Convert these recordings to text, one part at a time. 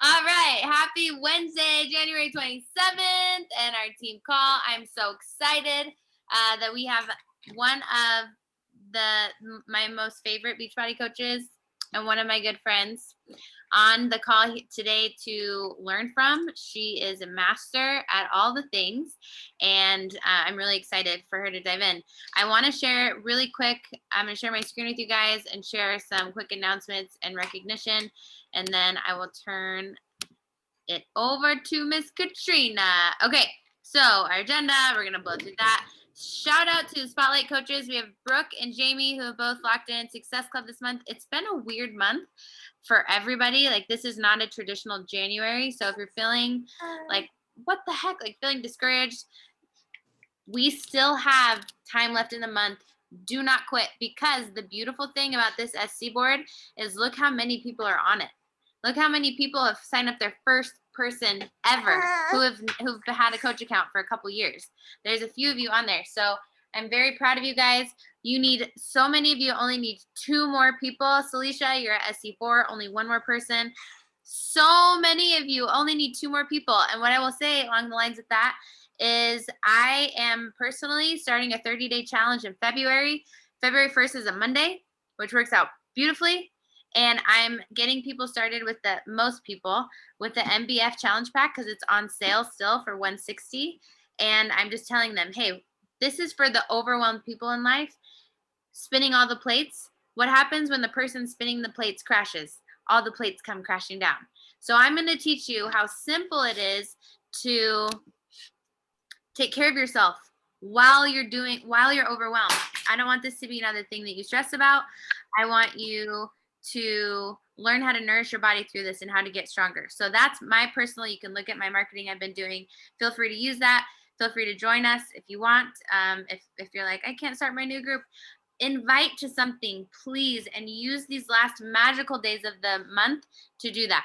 All right. Happy Wednesday, January 27th, and our team call. I'm so excited that we have one of my most favorite Beachbody coaches and one of my good friends on the call today to learn from. She is a master at all the things, and I'm really excited for her to dive in. I want to share really quick. I'm going to share my screen with you guys and share some quick announcements and recognition, and then I will turn it over to Miss Catrina. Okay, so our agenda, we're going to blow through that. Shout out to Spotlight Coaches. We have Brooke and Jamie who have both locked in Success Club this month. It's been a weird month for everybody. Like, this is not a traditional January. So if you're feeling like, what the heck, like feeling discouraged, we still have time left in the month. Do not quit, because the beautiful thing about this SC board is look how many people are on it. Look how many people have signed up their first person ever who've had a coach account for a couple years. There's a few of you on there. So I'm very proud of you guys. You need, so many of you only need 2 more people. Celicia, you're at SC4, only 1 more person. So many of you only need 2 more people. And what I will say along the lines of that is I am personally starting a 30-day challenge in February. February 1st is a Monday, which works out beautifully. And I'm getting people started with most people with the MBF challenge pack, because it's on sale still for $160. And I'm just telling them, hey, this is for the overwhelmed people in life. Spinning all the plates. What happens when the person spinning the plates crashes? All the plates come crashing down. So I'm going to teach you how simple it is to take care of yourself while you're overwhelmed. I don't want this to be another thing that you stress about. I want you to learn how to nourish your body through this and how to get stronger. So that's my personal, you can look at my marketing I've been doing. Feel free to use that. Feel free to join us if you want. If you're like, I can't start my new group, invite to something, please, and use these last magical days of the month to do that.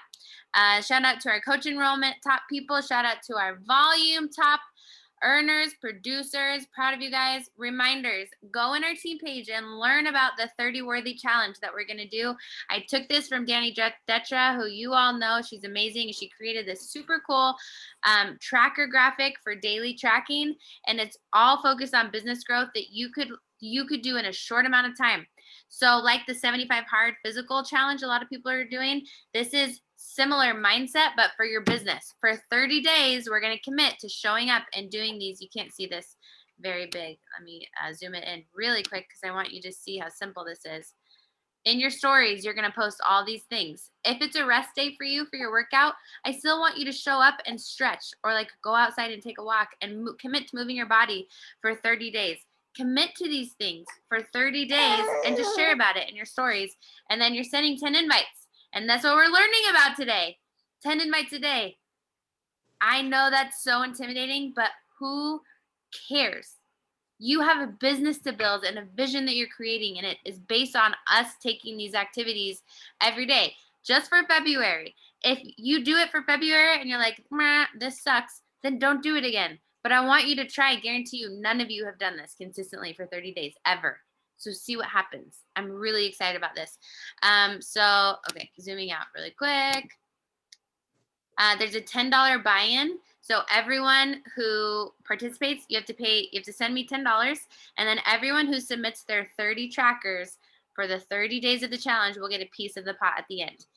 Shout out to our coach enrollment top people. Shout out to our volume top earners, producers. Proud of you guys. Reminders, go on our team page and learn about the 30 Worthy Challenge that we're going to do. I took this from Danny Detra, who you all know. She's amazing. She created this super cool tracker graphic for daily tracking, and it's all focused on business growth that you could do in a short amount of time. So like the 75 hard physical challenge a lot of people are doing, this is similar mindset, but for your business. For 30 days, we're going to commit to showing up and doing these. You can't see this very big. Let me zoom it in really quick, because I want you to see how simple this is. In your stories, you're going to post all these things. If it's a rest day for you for your workout, I still want you to show up and stretch, or like go outside and take a walk and commit to moving your body for 30 days. Commit to these things for 30 days and just share about it in your stories. And then you're sending 10 invites. And that's what we're learning about today. 10 invites a day. I know that's so intimidating, but who cares? You have a business to build and a vision that you're creating, and it is based on us taking these activities every day. Just for February. If you do it for February and you're like, this sucks, then don't do it again. But I want you to try. I guarantee you, none of you have done this consistently for 30 days ever. So see what happens. I'm really excited about this. Okay, zooming out really quick. There's a $10 buy-in. So everyone who participates, you have to send me $10. And then everyone who submits their 30 trackers for the 30 days of the challenge will get a piece of the pot at the end.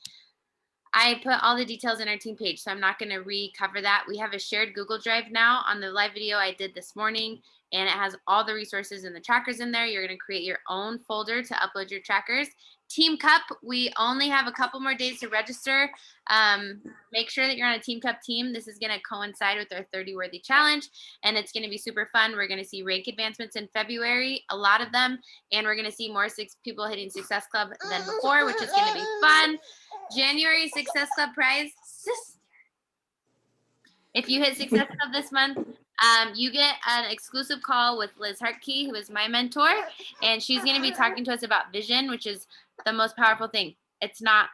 I put all the details in our team page, so I'm not going to recover that. We have a shared Google Drive now on the live video I did this morning, and it has all the resources and the trackers in there. You're going to create your own folder to upload your trackers. Team Cup, we only have a couple more days to register. Make sure that you're on a Team Cup team. This is going to coincide with our 30 Worthy Challenge, and it's going to be super fun. We're going to see rank advancements in February, a lot of them, and we're going to see more people hitting Success Club than before, which is going to be fun. January Success Club prize. If you hit Success Club this month, you get an exclusive call with Liz Hartkey, who is my mentor, and she's going to be talking to us about vision, which is the most powerful thing. It's the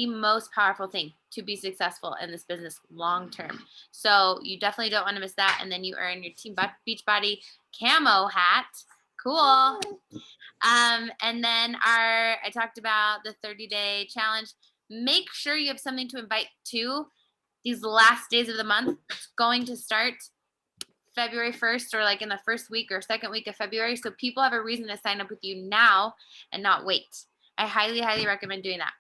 most powerful thing to be successful in this business long term. So you definitely don't want to miss that. And then you earn your Team Beachbody camo hat. Cool. And then I talked about the 30-day challenge. Make sure you have something to invite to these last days of the month. It's going to start February 1st or like in the first week or second week of February. So people have a reason to sign up with you now and not wait. I highly, highly recommend doing that.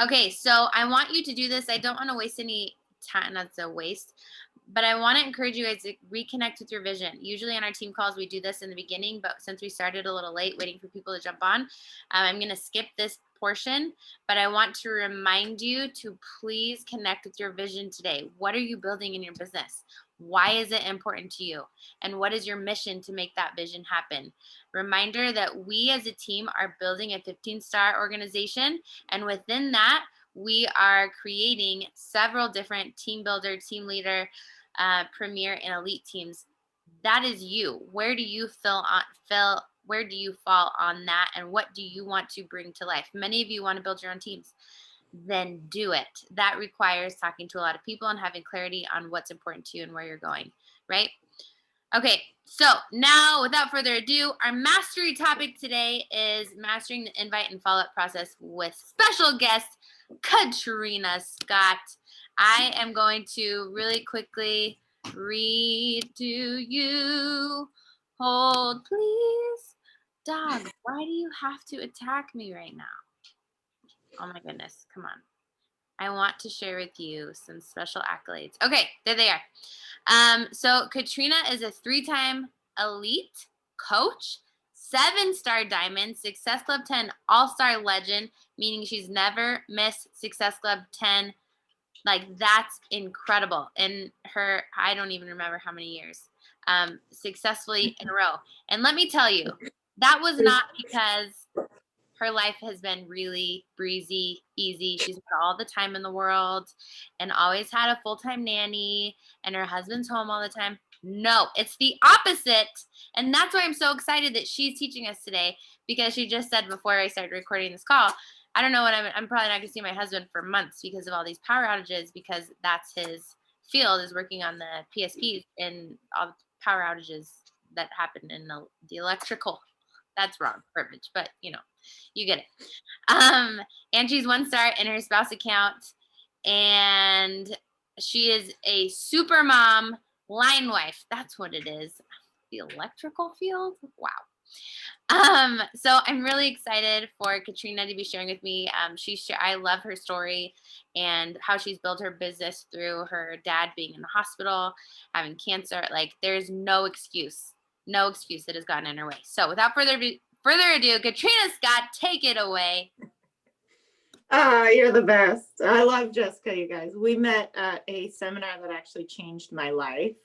Okay, so I want you to do this. I don't want to waste any time. That's a waste. But I want to encourage you guys to reconnect with your vision. Usually on our team calls, we do this in the beginning, but since we started a little late waiting for people to jump on, I'm going to skip this portion, but I want to remind you to please connect with your vision today. What are you building in your business? Why is it important to you? And what is your mission to make that vision happen? Reminder that we as a team are building a 15-star organization, and within that, we are creating several different team builder, team leader, premier, and elite teams. That is you. Where do you where do you fall on that, and what do you want to bring to life? Many of you want to build your own teams. Then do it. That requires talking to a lot of people and having clarity on what's important to you and where you're going, right? Okay, so now without further ado, our mastery topic today is mastering the invite and follow-up process with special guest Catrina Scott. I am going to really quickly read to you. Hold, please. Dog, why do you have to attack me right now? Oh my goodness, come on. I want to share with you some special accolades. Okay, there they are. So Catrina is a 3-time elite coach, 7-star diamond, Success Club 10 all-star legend, meaning she's never missed Success Club 10. Like, that's incredible. And her, I don't even remember how many years, successfully in a row. And let me tell you, that was not because her life has been really breezy, easy. She's got all the time in the world and always had a full-time nanny, and her husband's home all the time. No, it's the opposite. And that's why I'm so excited that she's teaching us today, because she just said before I started recording this call, I don't know when I'm probably not going to see my husband for months because of all these power outages, because that's his field, is working on the PSPs and all the power outages that happen in the electrical. That's wrong verbiage, but you get it. And she's 1-star in her spouse account, and she is a super mom, line wife. That's what it is. The electrical field. Wow. So I'm really excited for Catrina to be sharing with me. I love her story and how she's built her business through her dad being in the hospital, having cancer. Like, there's no excuse that has gotten in her way. So without further ado, Catrina Scott, take it away. You're the best. I love Jessica, you guys. We met at a seminar that actually changed my life.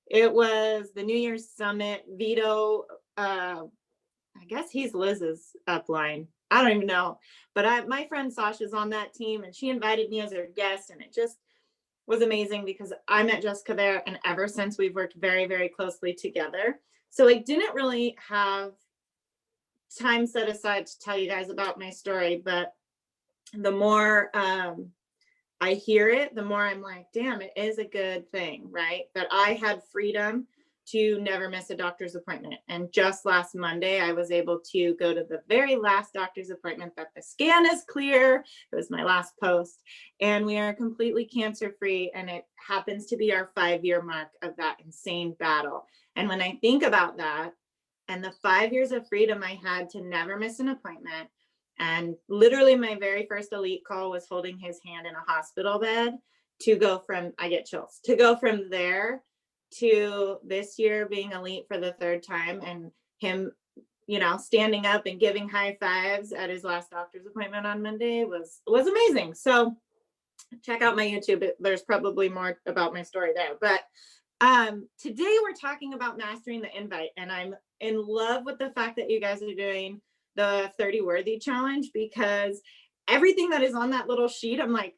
It was the New Year's Summit. Vito, I guess he's Liz's upline. I don't even know. But my friend Sasha's on that team, and she invited me as her guest, and it just was amazing because I met Jessica there, and ever since we've worked very, very closely together. So I didn't really have time set aside to tell you guys about my story, but the more I hear it, the more I'm like, damn, it is a good thing, right? That I had freedom to never miss a doctor's appointment. And just last Monday, I was able to go to the very last doctor's appointment, that the scan is clear. It was my last post, and we are completely cancer-free. And it happens to be our 5-year mark of that insane battle. And when I think about that, and the 5 years of freedom I had to never miss an appointment, and literally my very first elite call was holding his hand in a hospital bed, to go from, I get chills, to go from there to this year being elite for the 3rd time, and him, standing up and giving high fives at his last doctor's appointment on Monday was amazing. So check out my YouTube. There's probably more about my story there. But today we're talking about mastering the invite, and I'm in love with the fact that you guys are doing the 30 worthy challenge, because everything that is on that little sheet, I'm like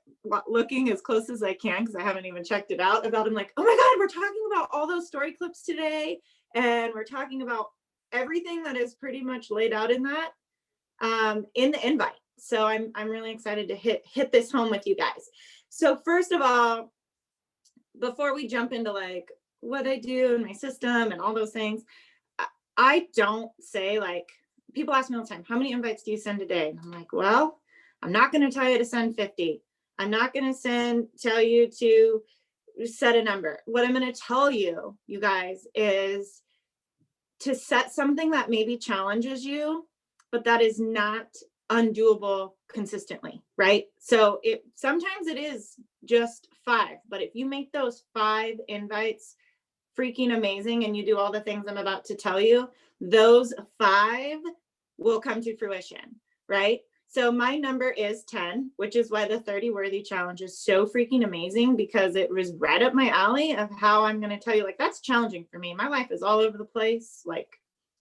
looking as close as I can, because I haven't even checked it out, I'm like, oh my God, we're talking about all those story clips today. And we're talking about everything that is pretty much laid out in that, in the invite. So I'm really excited to hit this home with you guys. So first of all, before we jump into like what I do and my system and all those things, I don't say, like, people ask me all the time, how many invites do you send a day? And I'm like, well, I'm not going to tell you to send 50. I'm not going to tell you to set a number. What I'm going to tell you, you guys, is to set something that maybe challenges you, but that is not undoable consistently, right? So sometimes it is just 5, but if you make those 5 invites freaking amazing and you do all the things I'm about to tell you, those 5 will come to fruition, right? So my number is 10, which is why the 30 worthy challenge is so freaking amazing, because it was right up my alley of how I'm going to tell you, like, that's challenging for me. My life is all over the place. Like,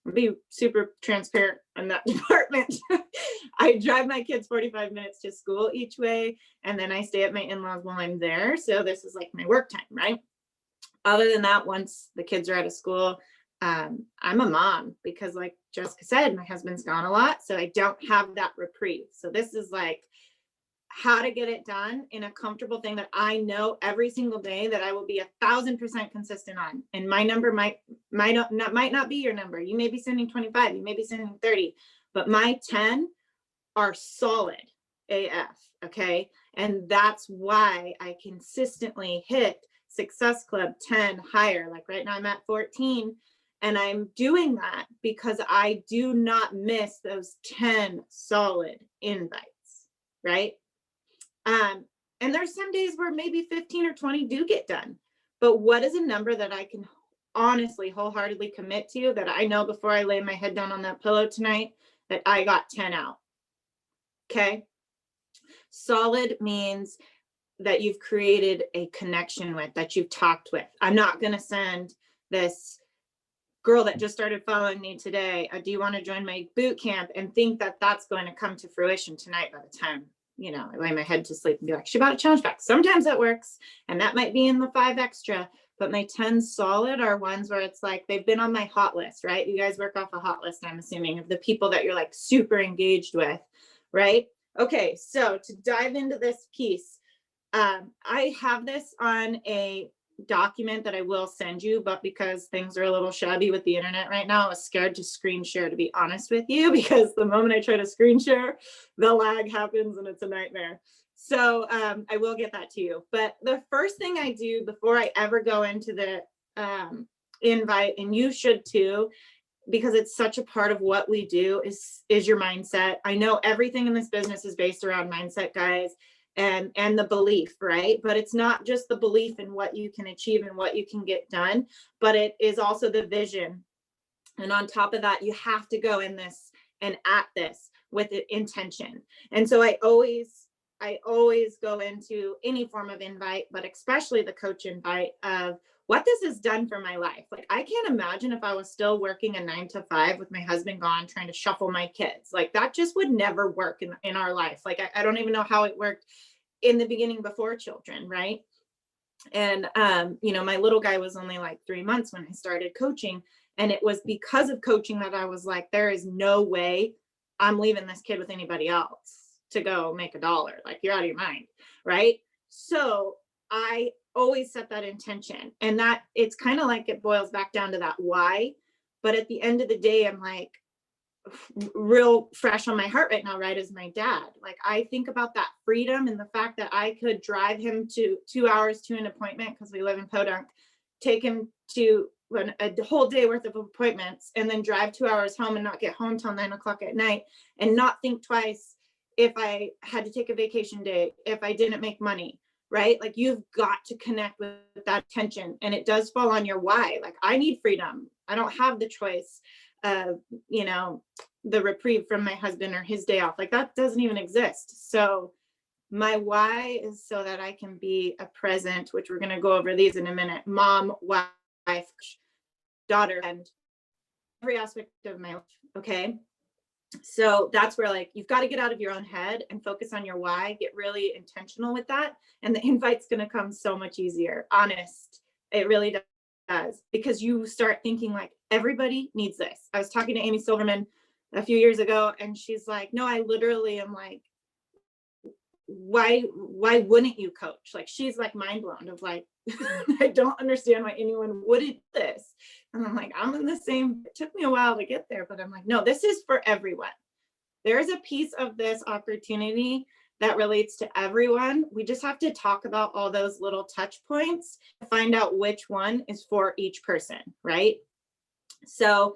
I'll be super transparent in that department. I drive my kids 45 minutes to school each way, and then I stay at my in-laws while I'm there. So this is like my work time, right? Other than that, once the kids are out of school, I'm a mom, because like Jessica said, my husband's gone a lot, so I don't have that reprieve. So this is like how to get it done in a comfortable thing that I know every single day that I will be 1,000% consistent on. And my number might not be your number. You may be sending 25, you may be sending 30, but my 10 are solid AF. Okay. And that's why I consistently hit Success Club 10 higher. Like right now I'm at 14, and I'm doing that because I do not miss those 10 solid invites, right? And there's some days where maybe 15 or 20 do get done, but what is a number that I can honestly wholeheartedly commit to, that I know before I lay my head down on that pillow tonight that I got 10 out? Okay. Solid means that you've created a connection with, that you've talked with. I'm not going to send this girl that just started following me today, do you want to join my boot camp, and think that that's going to come to fruition tonight by the time, you know, I lay my head to sleep and be like, she bought a challenge pack. Sometimes that works, and that might be in the 5 extra, but my 10 solid are ones where it's like they've been on my hot list, right? You guys work off a hot list, I'm assuming, of the people that you're like super engaged with, right? Okay, so to dive into this piece, I have this on a document that I will send you, but because things are a little shabby with the internet right now, I was scared to screen share, to be honest with you, because the moment I try to screen share, the lag happens and it's a nightmare. So I will get that to you. But the first thing I do before I ever go into the invite, and you should too, because it's such a part of what we do, is your mindset. I know everything in this business is based around mindset, guys, and the belief, right? But it's not just the belief in what you can achieve and what you can get done, but it is also the vision. And on top of that, you have to go in this and at this with intention. And so I always go into any form of invite, but especially the coach invite, of what this has done for my life. Like, I can't imagine if I was still working a 9 to 5 with my husband gone, trying to shuffle my kids. Like, that just would never work in our life. Like, I don't even know how it worked in the beginning before children, right? And you know, my little guy was only like 3 months when I started coaching, and it was because of coaching that I was like, there is no way I'm leaving this kid with anybody else to go make $1. Like, you're out of your mind, right? So I always set that intention, and that it's kind of like, it boils back down to that why. But at the end of the day, I'm like, real fresh on my heart right now, right, as my dad. Like, I think about that freedom and the fact that I could drive him to 2 hours to an appointment, because we live in Podunk, take him to a whole day worth of appointments, and then drive 2 hours home and not get home till 9 o'clock at night, and not think twice if I had to take a vacation day, if I didn't make money, right? Like, you've got to connect with that tension, and it does fall on your why. Like, I need freedom. I don't have the choice of, you know, the reprieve from my husband or his day off. Like, that doesn't even exist. So my why is so that I can be a present, which we're going to go over these in a minute, mom, wife, daughter, and every aspect of my life. Okay. So that's where, like, you've got to get out of your own head and focus on your why, get really intentional with that. And the invite's going to come so much easier. Honest. It really does, because you start thinking like, everybody needs this. I was talking to Amy Silverman a few years ago, and she's like, no, I literally am like, why wouldn't you coach? Like, she's like mind blown of like, I don't understand why anyone wouldn't do this. And I'm like, I'm in the same, it took me a while to get there, but I'm like, no, this is for everyone. There's a piece of this opportunity that relates to everyone. We just have to talk about all those little touch points to find out which one is for each person, right? So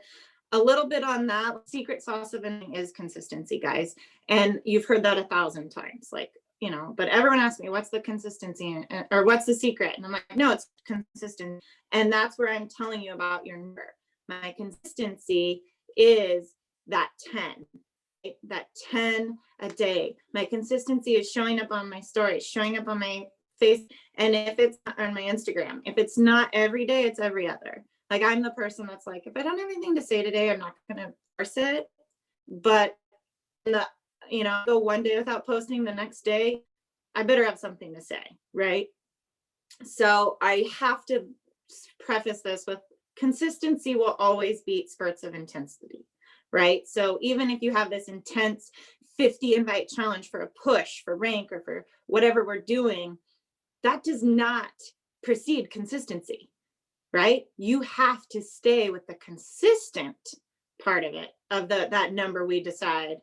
a little bit on that. Secret sauce of anything is consistency, guys. And you've heard that 1,000 times, like, you know, but everyone asks me, what's the consistency or what's the secret? And I'm like, no, it's consistent. And that's where I'm telling you about your number. My consistency is that 10. That 10 a day. My consistency is showing up on my stories, showing up on my face, and if it's on my Instagram, if it's not every day, it's every other. Like, I'm the person that's like, if I don't have anything to say today, I'm not going to force it. But go one day without posting, the next day I better have something to say, right? So I have to preface this with consistency will always beat spurts of intensity. Right? So even if you have this intense 50 invite challenge for a push, for rank, or for whatever we're doing, that does not precede consistency, right? You have to stay with the consistent part of it, of that number we decide,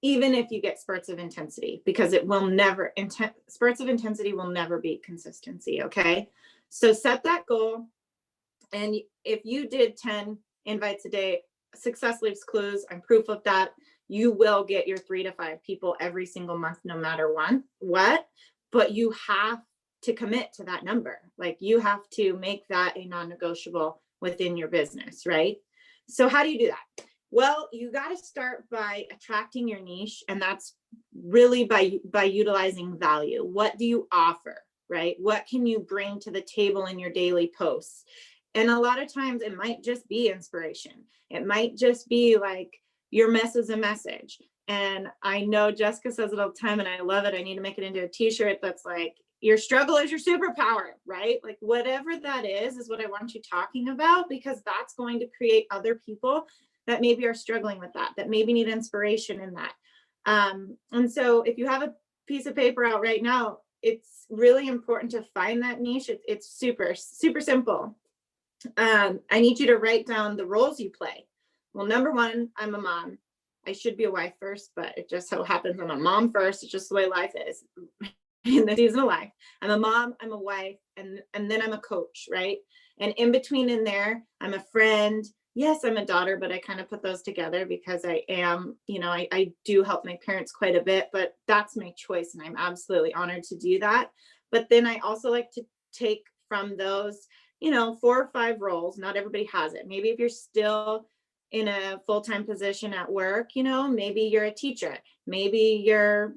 even if you get spurts of intensity, because it will never, spurts of intensity will never beat consistency, okay? So set that goal. And if you did 10 invites a day, success leaves clues. I'm proof of that. You will get your 3 to 5 people every single month, no matter what, but you have to commit to that number. Like, you have to make that a non-negotiable within your business, right? So how do you do that? Well, you got to start by attracting your niche. And that's really by utilizing value. What do you offer, right? What can you bring to the table in your daily posts? And a lot of times it might just be inspiration. It might just be like, your mess is a message. And I know Jessica says it all the time, and I love it. I need to make it into a t-shirt that's like, your struggle is your superpower, right? Like, whatever that is what I want you talking about, because that's going to create other people that maybe are struggling with that maybe need inspiration in that. And so if you have a piece of paper out right now, it's really important to find that niche. It's super, super simple. I need you to write down the roles you play. Well, number one, I'm a mom. I should be a wife first, but it just so happens I'm a mom first. It's just the way life is in the season of life. I'm a mom, I'm a wife, and then I'm a coach, right? And in between in there, I'm a friend. Yes, I'm a daughter, but I kind of put those together because I am, I do help my parents quite a bit, but that's my choice. And I'm absolutely honored to do that. But then I also like to take from those 4 or 5 roles. Not everybody has it. Maybe if you're still in a full-time position at work, maybe you're a teacher, maybe you're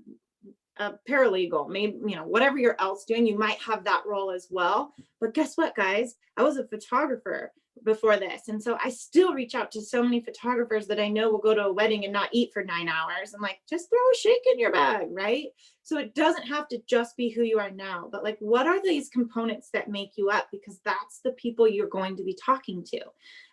a paralegal, maybe, whatever you're else doing, you might have that role as well. But guess what, guys? I was a photographer before this. And so I still reach out to so many photographers that I know will go to a wedding and not eat for 9 hours. I'm like, just throw a shake in your bag, right? So it doesn't have to just be who you are now, but like, what are these components that make you up? Because that's the people you're going to be talking to,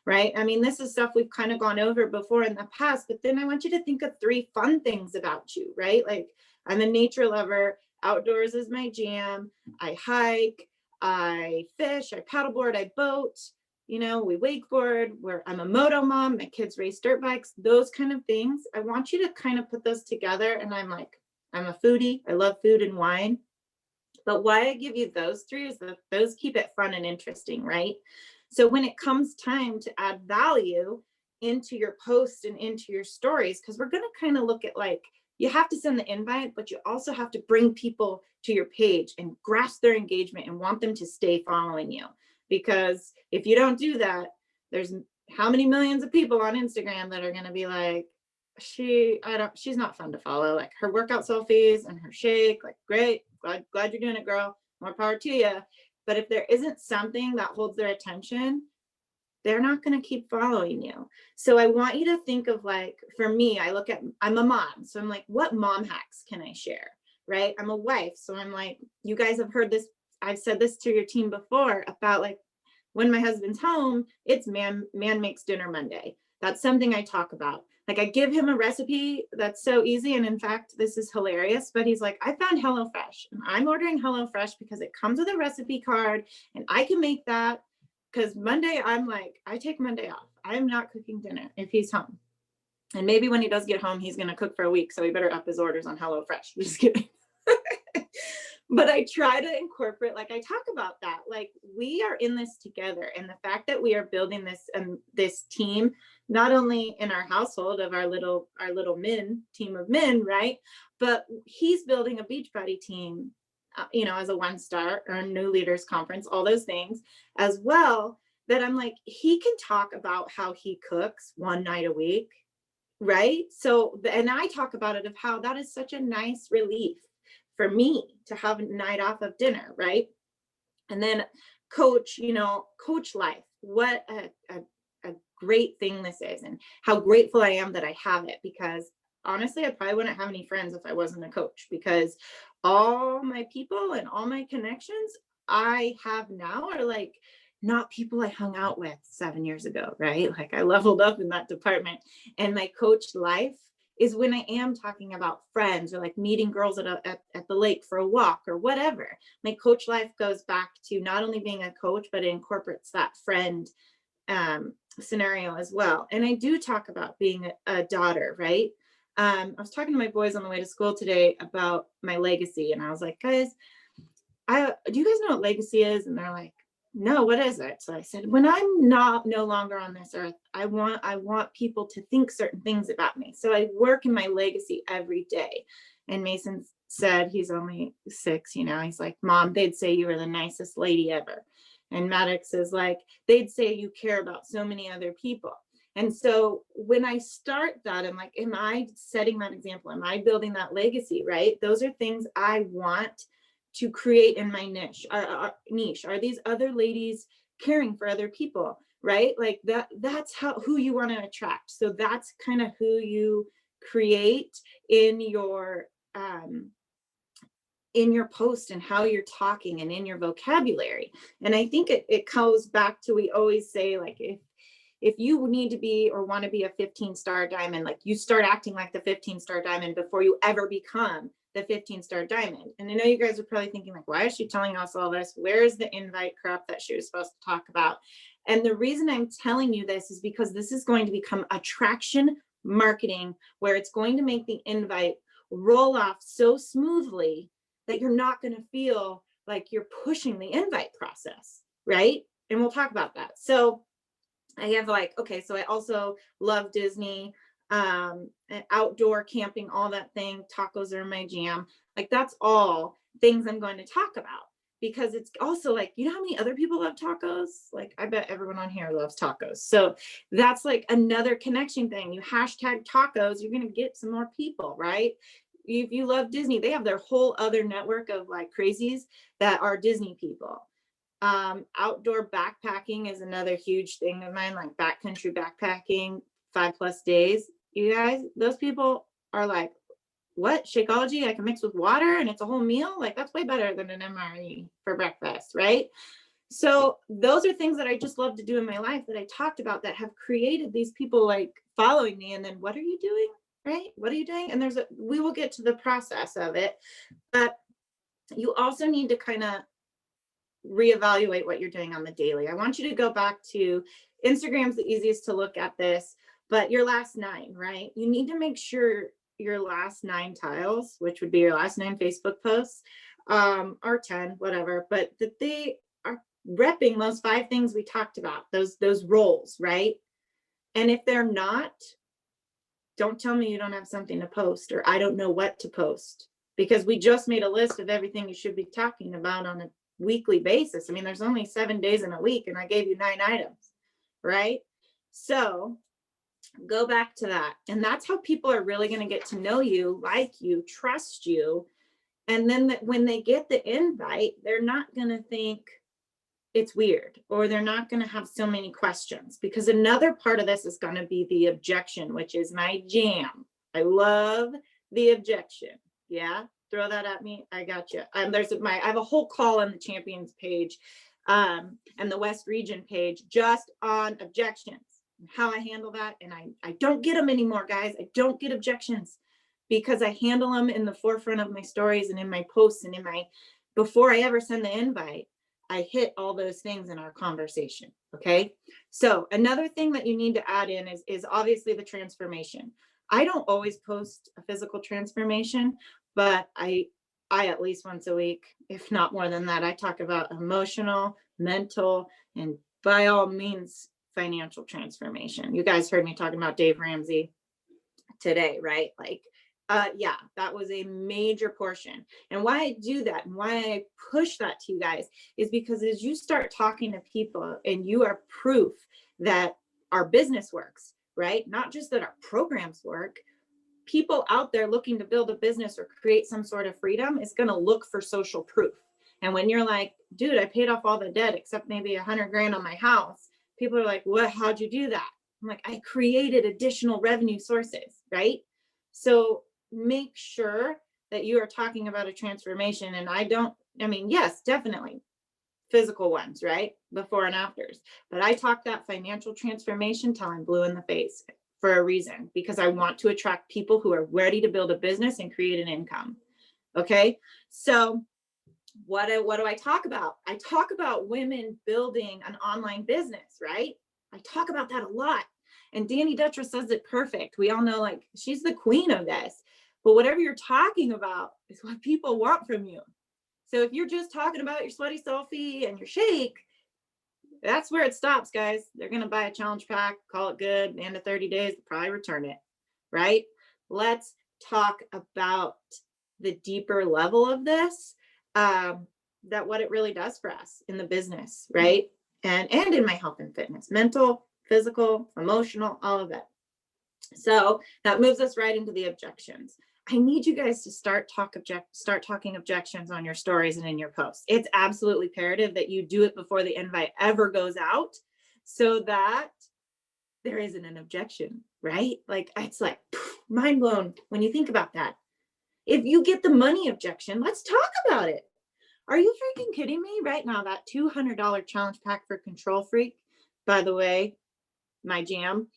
right? I mean, this is stuff we've kind of gone over before in the past, but then I want you to think of 3 fun things about you, right? Like, I'm a nature lover. Outdoors is my jam. I hike, I fish, I paddleboard, I boat. We wakeboard, I'm a moto mom, my kids race dirt bikes, those kind of things. I want you to kind of put those together. And I'm a foodie. I love food and wine. But why I give you those 3 is that those keep it fun and interesting, right? So when it comes time to add value into your posts and into your stories, because we're going to kind of look at like, you have to send the invite, but you also have to bring people to your page and grasp their engagement and want them to stay following you. Because if you don't do that, there's how many millions of people on Instagram that are going to be like, she's not fun to follow. Like, her workout selfies and her shake, like, great, glad you're doing it, girl. More power to you. But if there isn't something that holds their attention, they're not going to keep following you. So I want you to think of, like, for me, I'm a mom. So I'm like, what mom hacks can I share? Right? I'm a wife. So I'm like, you guys have heard this. I've said this to your team before about, like, when my husband's home, it's man makes dinner Monday. That's something I talk about. Like I give him a recipe that's so easy. And in fact, this is hilarious, but he's like, I found HelloFresh and I'm ordering HelloFresh because it comes with a recipe card and I can make that. Because Monday, I'm like, I take Monday off. I'm not cooking dinner if he's home. And maybe when he does get home, he's going to cook for a week. So he better up his orders on HelloFresh. Just kidding. But I try to incorporate, like I talk about that, like we are in this together. And the fact that we are building this team, not only in our household of our little team of men, right? But he's building a Beachbody team, as a 1-star or a new leaders conference, all those things as well, that I'm like, he can talk about how he cooks one night a week. Right. So, and I talk about it of how that is such a nice relief for me to have a night off of dinner. Right. And then coach life, what a great thing this is, and how grateful I am that I have it, because honestly, I probably wouldn't have any friends if I wasn't a coach, because all my people and all my connections I have now are like not people I hung out with 7 years ago, right? Like I leveled up in that department. And my coach life is when I am talking about friends or like meeting girls at the lake for a walk or whatever. My coach life goes back to not only being a coach, but it incorporates that friend scenario as well. And I do talk about being a daughter, right? I was talking to my boys on the way to school today about my legacy. And I was like, guys, do you guys know what legacy is? And they're like, no, what is it? So I said, when I'm no longer on this earth, I want people to think certain things about me. So I work in my legacy every day. And Mason said, he's only 6, he's like, Mom, they'd say you were the nicest lady ever. And Maddox is like, they'd say you care about so many other people. And so when I start that, I'm like, am I setting that example? Am I building that legacy, right? Those are things I want to create in my niche. Are these other ladies caring for other people, right? Like that's who you want to attract. So that's kind of who you create in your post and how you're talking and in your vocabulary. And I think it goes back to, we always say, like, if you need to be or want to be a 15-star diamond, like you start acting like the 15-star diamond before you ever become the 15-star diamond. And I know you guys are probably thinking, like, why is she telling us all this? Where's the invite crap that she was supposed to talk about? And the reason I'm telling you this is because this is going to become attraction marketing, where it's going to make the invite roll off so smoothly that you're not going to feel like you're pushing the invite process, right? And we'll talk about that. So I have so I also love Disney, outdoor camping, all that thing. Tacos are my jam. Like that's all things I'm going to talk about, because it's also like, how many other people love tacos? Like I bet everyone on here loves tacos. So that's like another connection thing. You hashtag tacos, you're going to get some more people, right? If you love Disney, they have their whole other network of like crazies that are Disney people. Outdoor backpacking is another huge thing of mine, like backcountry backpacking, 5+ days. You guys, those people are like, what? Shakeology I can mix with water and it's a whole meal? Like that's way better than an MRE for breakfast, right? So those are things that I just love to do in my life that I talked about that have created these people like following me. And then what are you doing? Right? What are you doing? And we will get to the process of it, but you also need to kind of reevaluate what you're doing on the daily. I want you to go back to Instagram's the easiest to look at this, but your last 9, right? You need to make sure your last 9 tiles, which would be your last 9 Facebook posts, or 10, whatever, but that they are repping those 5 things we talked about, those roles, right? And if they're not, don't tell me you don't have something to post or I don't know what to post, because we just made a list of everything you should be talking about on a weekly basis. I mean, there's only 7 days in a week and I gave you 9 items, right? So go back to that. And that's how people are really going to get to know you, like you, trust you. And then when they get the invite, they're not going to think it's weird, or they're not going to have so many questions, because another part of this is going to be the objection, which is my jam. I love the objection. Yeah. Throw that at me. I got you. I have a whole call on the champions page and the West region page just on objections. how I handle that. And I don't get them anymore, guys. I don't get objections because I handle them in the forefront of my stories and in my posts and in my, before I ever send the invite, I hit all those things in our conversation. Okay. So another thing that you need to add in is obviously the transformation. I don't always post a physical transformation, but I at least once a week, if not more than that, I talk about emotional, mental, and by all means, financial transformation. You guys heard me talking about Dave Ramsey today, right? Like, yeah, that was a major portion. And why I do that and why I push that to you guys is because as you start talking to people and you are proof that our business works, right? Not just that our programs work, people out there looking to build a business or create some sort of freedom is going to look for social proof. And when you're like, dude, I paid off all the debt except maybe $100,000 on my house, people are like, what, how'd you do that? I'm like, I created additional revenue sources, right? So make sure that you are talking about a transformation. And I mean, yes, definitely physical ones, right? Before and afters. But I talk that financial transformation till I'm blue in the face for a reason, because I want to attract people who are ready to build a business and create an income. Okay. So what do I talk about? I talk about women building an online business, right? I talk about that a lot. And Danny Dutra says it perfect. We all know, like, she's the queen of this. But whatever you're talking about is what people want from you. So if you're just talking about your sweaty selfie and your shake, that's where it stops, guys. They're going to buy a challenge pack, call it good. At the end of 30 days, they'll probably return it, right? Let's talk about the deeper level of this, that what it really does for us in the business, right? And in my health and fitness, mental, physical, emotional, all of it. So that moves us right into the objections. I need you guys to start talking objections on your stories and in your posts. It's absolutely imperative that you do it before the invite ever goes out so that there isn't an objection, right? Like, it's like mind blown when you think about that. If you get the money objection, let's talk about it. Are you freaking kidding me? Right now, that $200 challenge pack for Control Freak, by the way, my jam,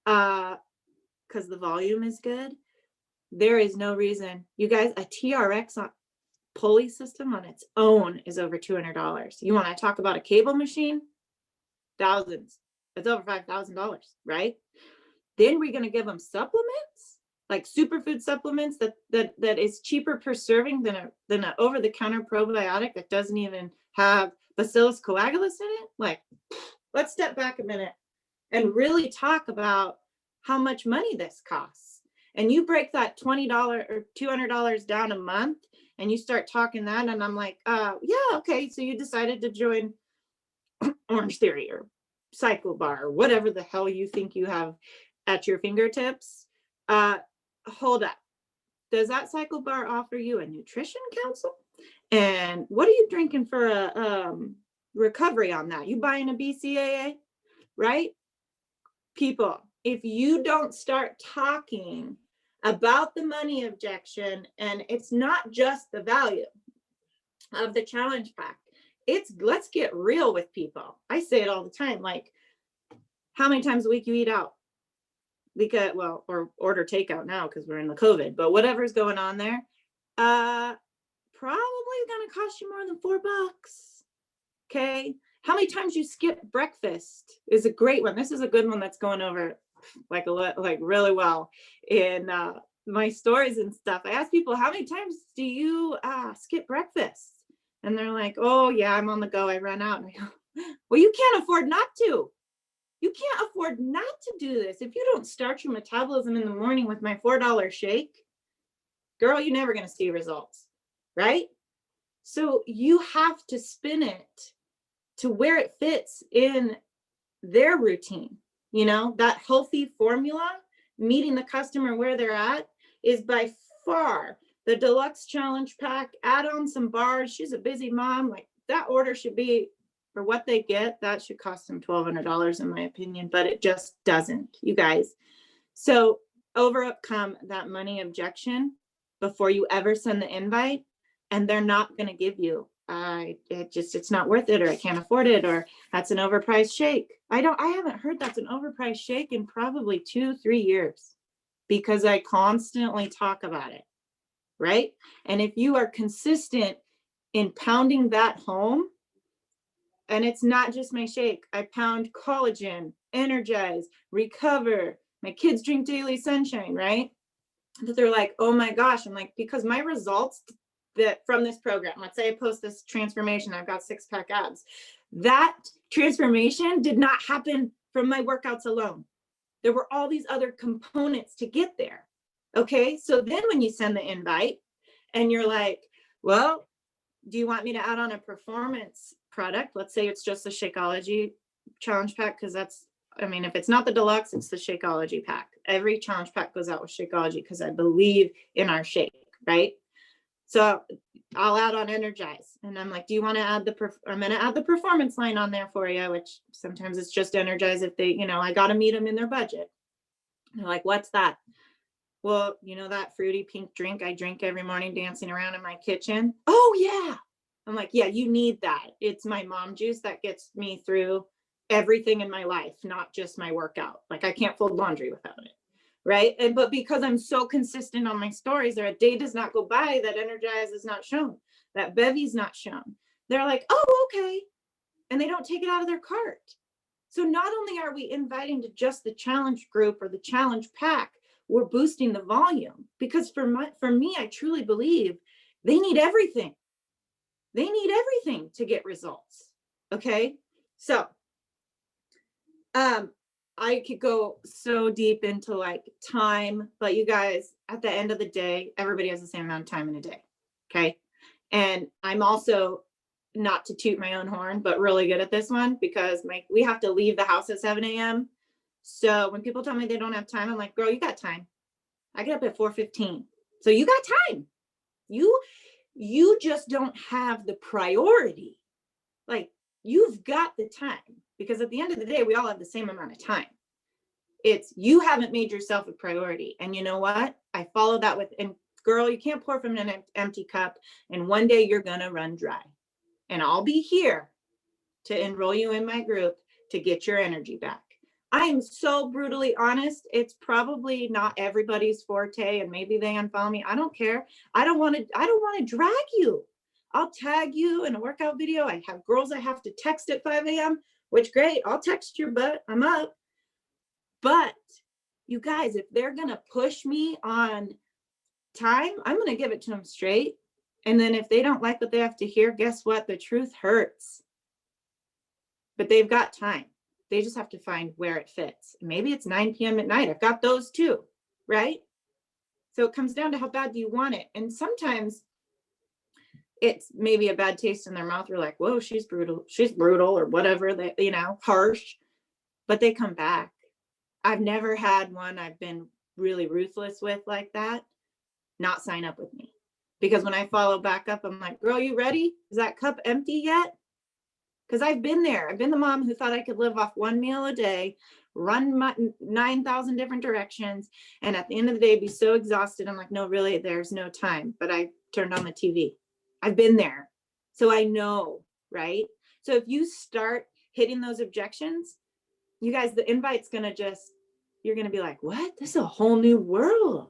because the volume is good. There is no reason. You guys, a TRX pulley system on its own is over $200. You want to talk about a cable machine? Thousands. It's over $5,000, right? Then we're going to give them supplements, like superfood supplements that is cheaper per serving than an over-the-counter probiotic that doesn't even have Bacillus coagulus in it. Like, let's step back a minute and really talk about how much money this costs. And you break that $20 or $200 down a month and you start talking that, and I'm like, yeah, okay. So you decided to join Orange Theory or Cycle Bar or whatever the hell you think you have at your fingertips. Hold up. Does that Cycle Bar offer you a nutrition counsel? And what are you drinking for a recovery on that? You buying a BCAA, right? People, if you don't start talking about the money objection, and it's not just the value of the challenge pack, it's let's get real with people. I say it all the time, like, how many times a week you eat out? Because, well, or order takeout now because we're in the COVID, but whatever's going on there, probably gonna cost you more than $4. Okay. How many times you skip breakfast is a great one. This is a good one that's going over like really well in my stories and stuff. I ask people, how many times do you skip breakfast? And they're like, oh yeah, I'm on the go, I run out. And I go, well, you can't afford not to. You can't afford not to do this. If you don't start your metabolism in the morning with my $4 shake, girl, you're never going to see results, right? So you have to spin it to where it fits in their routine. You know, that healthy formula, meeting the customer where they're at, is by far the deluxe challenge pack. Add on some bars. She's a busy mom. Like, that order should be, for what they get, that should cost them $1,200 in my opinion, but it just doesn't, you guys. So overcome that money objection before you ever send the invite, and they're not going to give you it's not worth it, or I can't afford it, or that's an overpriced shake. I haven't heard that's an overpriced shake in probably 2-3 years, because I constantly talk about it, right? And if you are consistent in pounding that home, and it's not just my shake, I pound collagen, energize, recover, my kids drink daily sunshine, right? That they're like, oh my gosh. I'm like, because my results that from this program, let's say I post this transformation, I've got 6-pack abs. That transformation did not happen from my workouts alone. There were all these other components to get there. Okay. So then when you send the invite and you're like, well, do you want me to add on a performance product? Let's say it's just the Shakeology challenge pack, because that's, I mean, if it's not the deluxe, it's the Shakeology pack. Every challenge pack goes out with Shakeology because I believe in our shake, right? So I'll add on Energize, and I'm like, do you want to add I'm going to add the performance line on there for you, which sometimes it's just Energize if they, I got to meet them in their budget. And they're like, what's that? Well, that fruity pink drink I drink every morning dancing around in my kitchen. Oh yeah. I'm like, yeah, you need that. It's my mom juice that gets me through everything in my life, not just my workout. Like I can't fold laundry without it. Right. But because I'm so consistent on my stories, there a day does not go by that Energize is not shown, that Bevy's not shown. They're like, oh, okay. And they don't take it out of their cart. So not only are we inviting to just the challenge group or the challenge pack, we're boosting the volume, because for me, I truly believe they need everything. They need everything to get results. Okay. So, I could go so deep into like time, but you guys, at the end of the day, everybody has the same amount of time in a day. Okay. And I'm also, not to toot my own horn, but really good at this one, because we have to leave the house at 7 a.m. So when people tell me they don't have time, I'm like, girl, you got time. I get up at 4:15. So you got time. You just don't have the priority. Like, you've got the time, because at the end of the day, we all have the same amount of time. It's you haven't made yourself a priority. And you know what? I follow that with, and girl, you can't pour from an empty cup. And one day you're going to run dry. And I'll be here to enroll you in my group to get your energy back. I am so brutally honest. It's probably not everybody's forte, and maybe they unfollow me. I don't care. I don't want to drag you. I'll tag you in a workout video. I have girls I have to text at 5 a.m., which great. I'll text your butt. I'm up. But you guys, if they're going to push me on time, I'm going to give it to them straight. And then if they don't like what they have to hear, guess what? The truth hurts. But they've got time. They just have to find where it fits. Maybe it's 9 p.m. at night. I've got those too, right? So it comes down to how bad do you want it? And sometimes it's maybe a bad taste in their mouth. You're like, whoa, she's brutal, or whatever, that, harsh, but they come back. I've never had one I've been really ruthless with like that not sign up with me. Because when I follow back up, I'm like, girl, you ready? Is that cup empty yet? Because I've been there. I've been the mom who thought I could live off one meal a day, run 9,000 different directions, and at the end of the day, be so exhausted. I'm like, no, really, there's no time. But I turned on the TV. I've been there. So I know, right? So if you start hitting those objections, you guys, the invite's going to you're going to be like, what? This is a whole new world.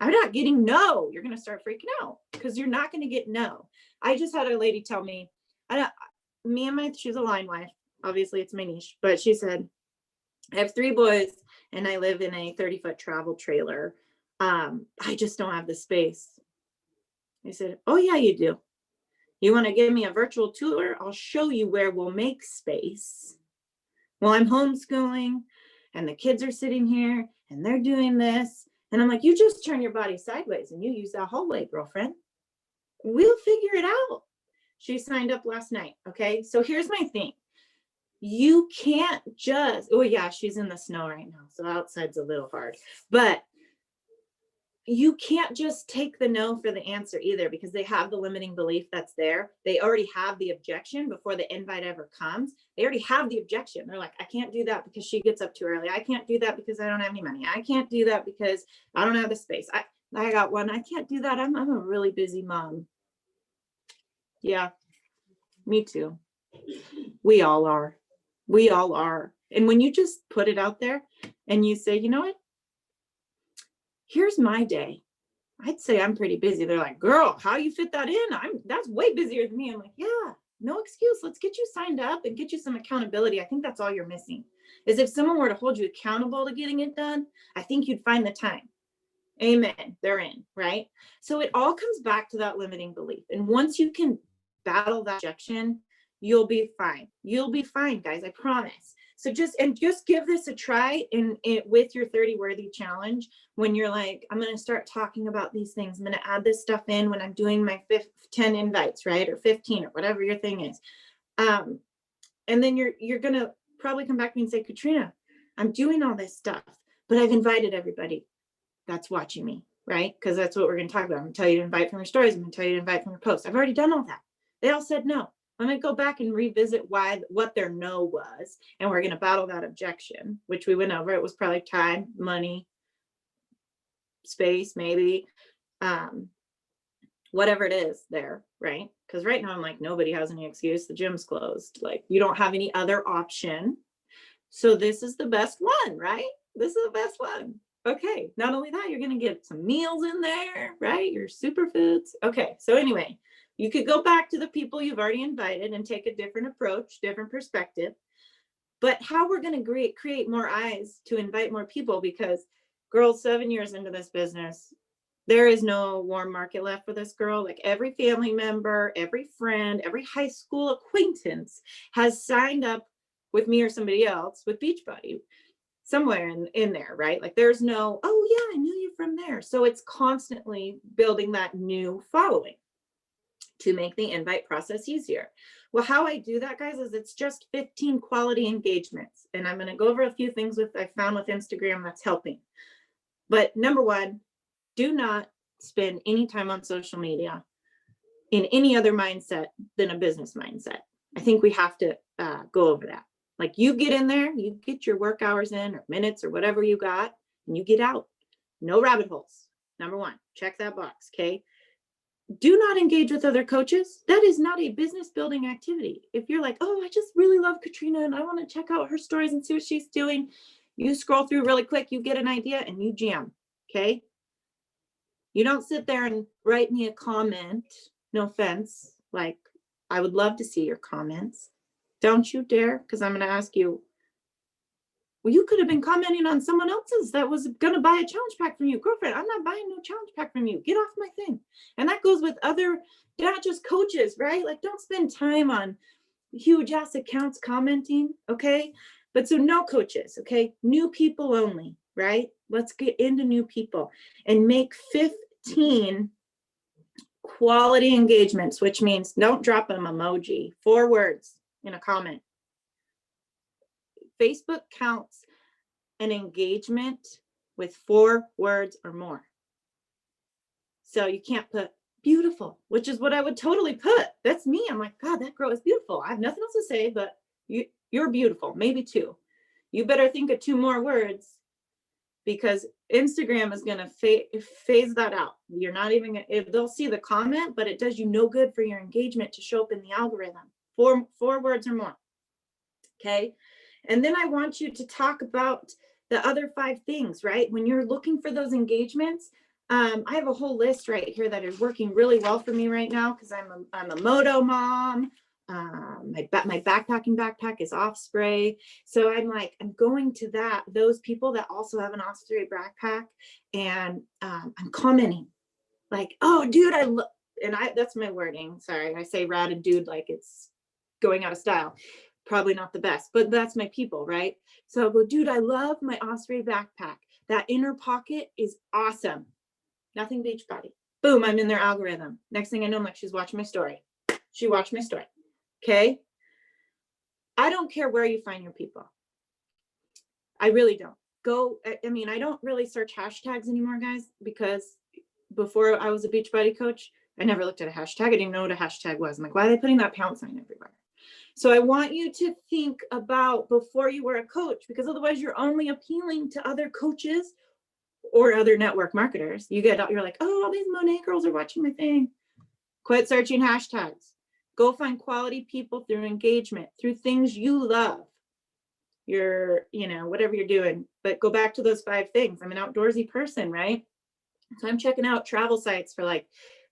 I'm not getting no. You're going to start freaking out because you're not going to get no. I just had a lady tell me, she's a line wife. Obviously it's my niche, but she said, I have 3 boys and I live in a 30-foot travel trailer. I just don't have the space. I said, oh yeah, you do. You want to give me a virtual tour? I'll show you where we'll make space. Well, I'm homeschooling and the kids are sitting here and they're doing this. And I'm like, you just turn your body sideways and you use that hallway, girlfriend. We'll figure it out. She signed up last night. Okay. So here's my thing. You can't just, oh yeah, she's in the snow right now. So outside's a little hard, but you can't just take the no for the answer either, because they have the limiting belief that's there. They already have the objection before the invite ever comes. They already have the objection. They're like, I can't do that because she gets up too early. I can't do that because I don't have any money. I can't do that because I don't have the space. I got one. I can't do that. I'm a really busy mom. Yeah. Me too. We all are. We all are. And when you just put it out there and you say, you know what? Here's my day. I'd say I'm pretty busy. They're like, girl, how you fit that in? That's way busier than me. I'm like, yeah, no excuse. Let's get you signed up and get you some accountability. I think that's all you're missing. Is if someone were to hold you accountable to getting it done, I think you'd find the time. Amen. They're in, right? So it all comes back to that limiting belief. And once you can battle that objection, you'll be fine. You'll be fine, guys. I promise. So just give this a try with your 30 worthy challenge. When you're like, I'm going to start talking about these things. I'm going to add this stuff in when I'm doing my 10 invites, right? Or 15 or whatever your thing is. And then you're going to probably come back to me and say, Catrina, I'm doing all this stuff, but I've invited everybody that's watching me, right? Because that's what we're going to talk about. I'm going to tell you to invite from your stories. I'm going to tell you to invite from your posts. I've already done all that. They all said no. I'm going to go back and revisit what their no was. And we're going to battle that objection, which we went over. It was probably time, money, space, maybe, whatever it is there, right? Because right now I'm like, nobody has any excuse. The gym's closed. Like, you don't have any other option. So this is the best one, right? This is the best one. Okay, not only that, you're going to get some meals in there, right? Your superfoods. Okay, so anyway, you could go back to the people you've already invited and take a different approach, different perspective. But how we're going to create more eyes to invite more people, because girls, 7 years into this business, there is no warm market left for this girl. Like, every family member, every friend, every high school acquaintance has signed up with me or somebody else with Beachbody. Somewhere in there, right? Like, there's no, oh yeah, I knew you from there. So it's constantly building that new following to make the invite process easier. Well, how I do that, guys, is it's just 15 quality engagements. And I'm going to go over a few things I found with Instagram that's helping. But number one, do not spend any time on social media in any other mindset than a business mindset. I think we have to go over that. Like, you get in there, you get your work hours in or minutes or whatever you got, and you get out. No rabbit holes. Number one, check that box, okay? Do not engage with other coaches. That is not a business building activity. If you're like, oh, I just really love Catrina and I want to check out her stories and see what she's doing, you scroll through really quick, you get an idea and you jam, okay? You don't sit there and write me a comment. No offense. Like, I would love to see your comments. Don't you dare, because I'm going to ask you, well, you could have been commenting on someone else's that was going to buy a challenge pack from you. Girlfriend, I'm not buying no challenge pack from you. Get off my thing. And that goes with other, not just coaches, right? Like, don't spend time on huge ass accounts commenting, okay? But so no coaches, okay? New people only, right? Let's get into new people and make 15 quality engagements, which means don't drop an emoji, 4 words in a comment. Facebook counts an engagement with 4 words or more. So you can't put beautiful, which is what I would totally put. That's me. I'm like, God, that girl is beautiful. I have nothing else to say, but you're beautiful. Maybe 2. You better think of 2 more words, because Instagram is going to phase that out. You're not even, they'll see the comment, but it does you no good for your engagement to show up in the algorithm. 4 words or more. Okay. And then I want you to talk about the other 5 things, right? When you're looking for those engagements, I have a whole list right here that is working really well for me right now, because I'm a moto mom. My backpacking backpack is Osprey. So I'm going to those people that also have an Osprey backpack, and I'm commenting like, oh, dude, that's my wording. Sorry, I say rad and dude like it's going out of style. Probably not the best, but that's my people, right? So I'll go, dude, I love my Osprey backpack. That inner pocket is awesome. Nothing Beachbody. Boom, I'm in their algorithm. Next thing I know, I'm like, she's watching my story. She watched my story. Okay. I don't care where you find your people. I really don't. I don't really search hashtags anymore, guys, because before I was a Beachbody coach, I never looked at a hashtag. I didn't know what a hashtag was. I'm like, why are they putting that pound sign everywhere? So I want you to think about before you were a coach, because otherwise you're only appealing to other coaches or other network marketers. You're like, oh, all these Monet girls are watching my thing. Quit searching hashtags. Go find quality people through engagement, through things you love. Whatever you're doing, but go back to those 5 things. I'm an outdoorsy person, right? So I'm checking out travel sites for like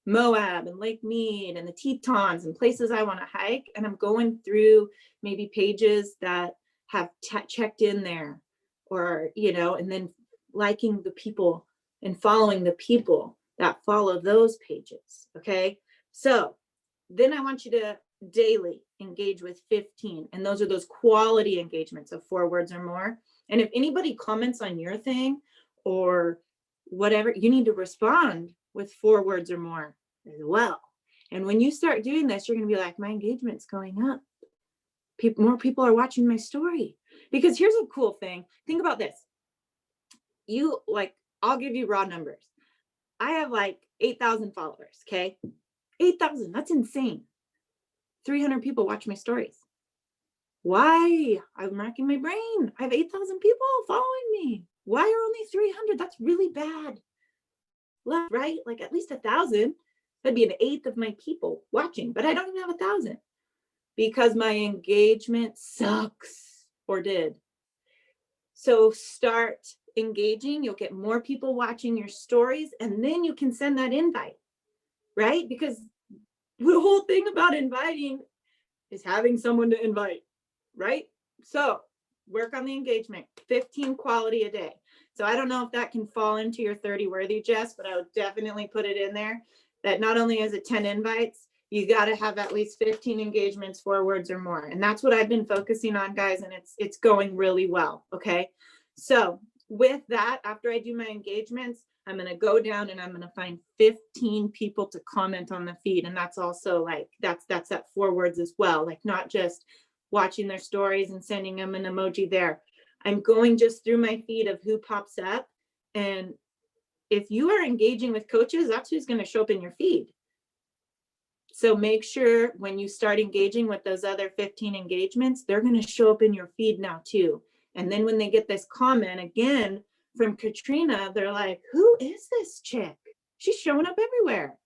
Moab and Lake Mead and the Tetons and places I want to hike. And I'm going through maybe pages that have checked in there, or, and then liking the people and following the people that follow those pages. Okay. So then I want you to daily engage with 15. And those are those quality engagements of 4 words or more. And if anybody comments on your thing or whatever, you need to respond with 4 words or more as well. And when you start doing this, you're going to be like, my engagement's going up. More people are watching my story. Because here's a cool thing. Think about this. I'll give you raw numbers. I have like 8,000 followers. Okay. 8,000. That's insane. 300 people watch my stories. Why? I'm racking my brain. I have 8,000 people following me. Why are only 300? That's really bad. Left, right? Like at least 1,000. That'd be an eighth of my people watching, but I don't even have 1,000 because my engagement sucks, or did. So start engaging. You'll get more people watching your stories, and then you can send that invite, right? Because the whole thing about inviting is having someone to invite, right? So work on the engagement, 15 quality a day. So I don't know if that can fall into your 30 worthy, Jess, but I would definitely put it in there that not only is it 10 invites, you got to have at least 15 engagements, 4 words or more. And that's what I've been focusing on, guys. And it's going really well. Okay. So with that, after I do my engagements, I'm going to go down and I'm going to find 15 people to comment on the feed. And that's also like, that's at 4 words as well. Like not just watching their stories and sending them an emoji there. I'm going just through my feed of who pops up. And if you are engaging with coaches, that's who's going to show up in your feed. So make sure when you start engaging with those other 15 engagements, they're going to show up in your feed now too. And then when they get this comment again from Catrina, they're like, who is this chick? She's showing up everywhere.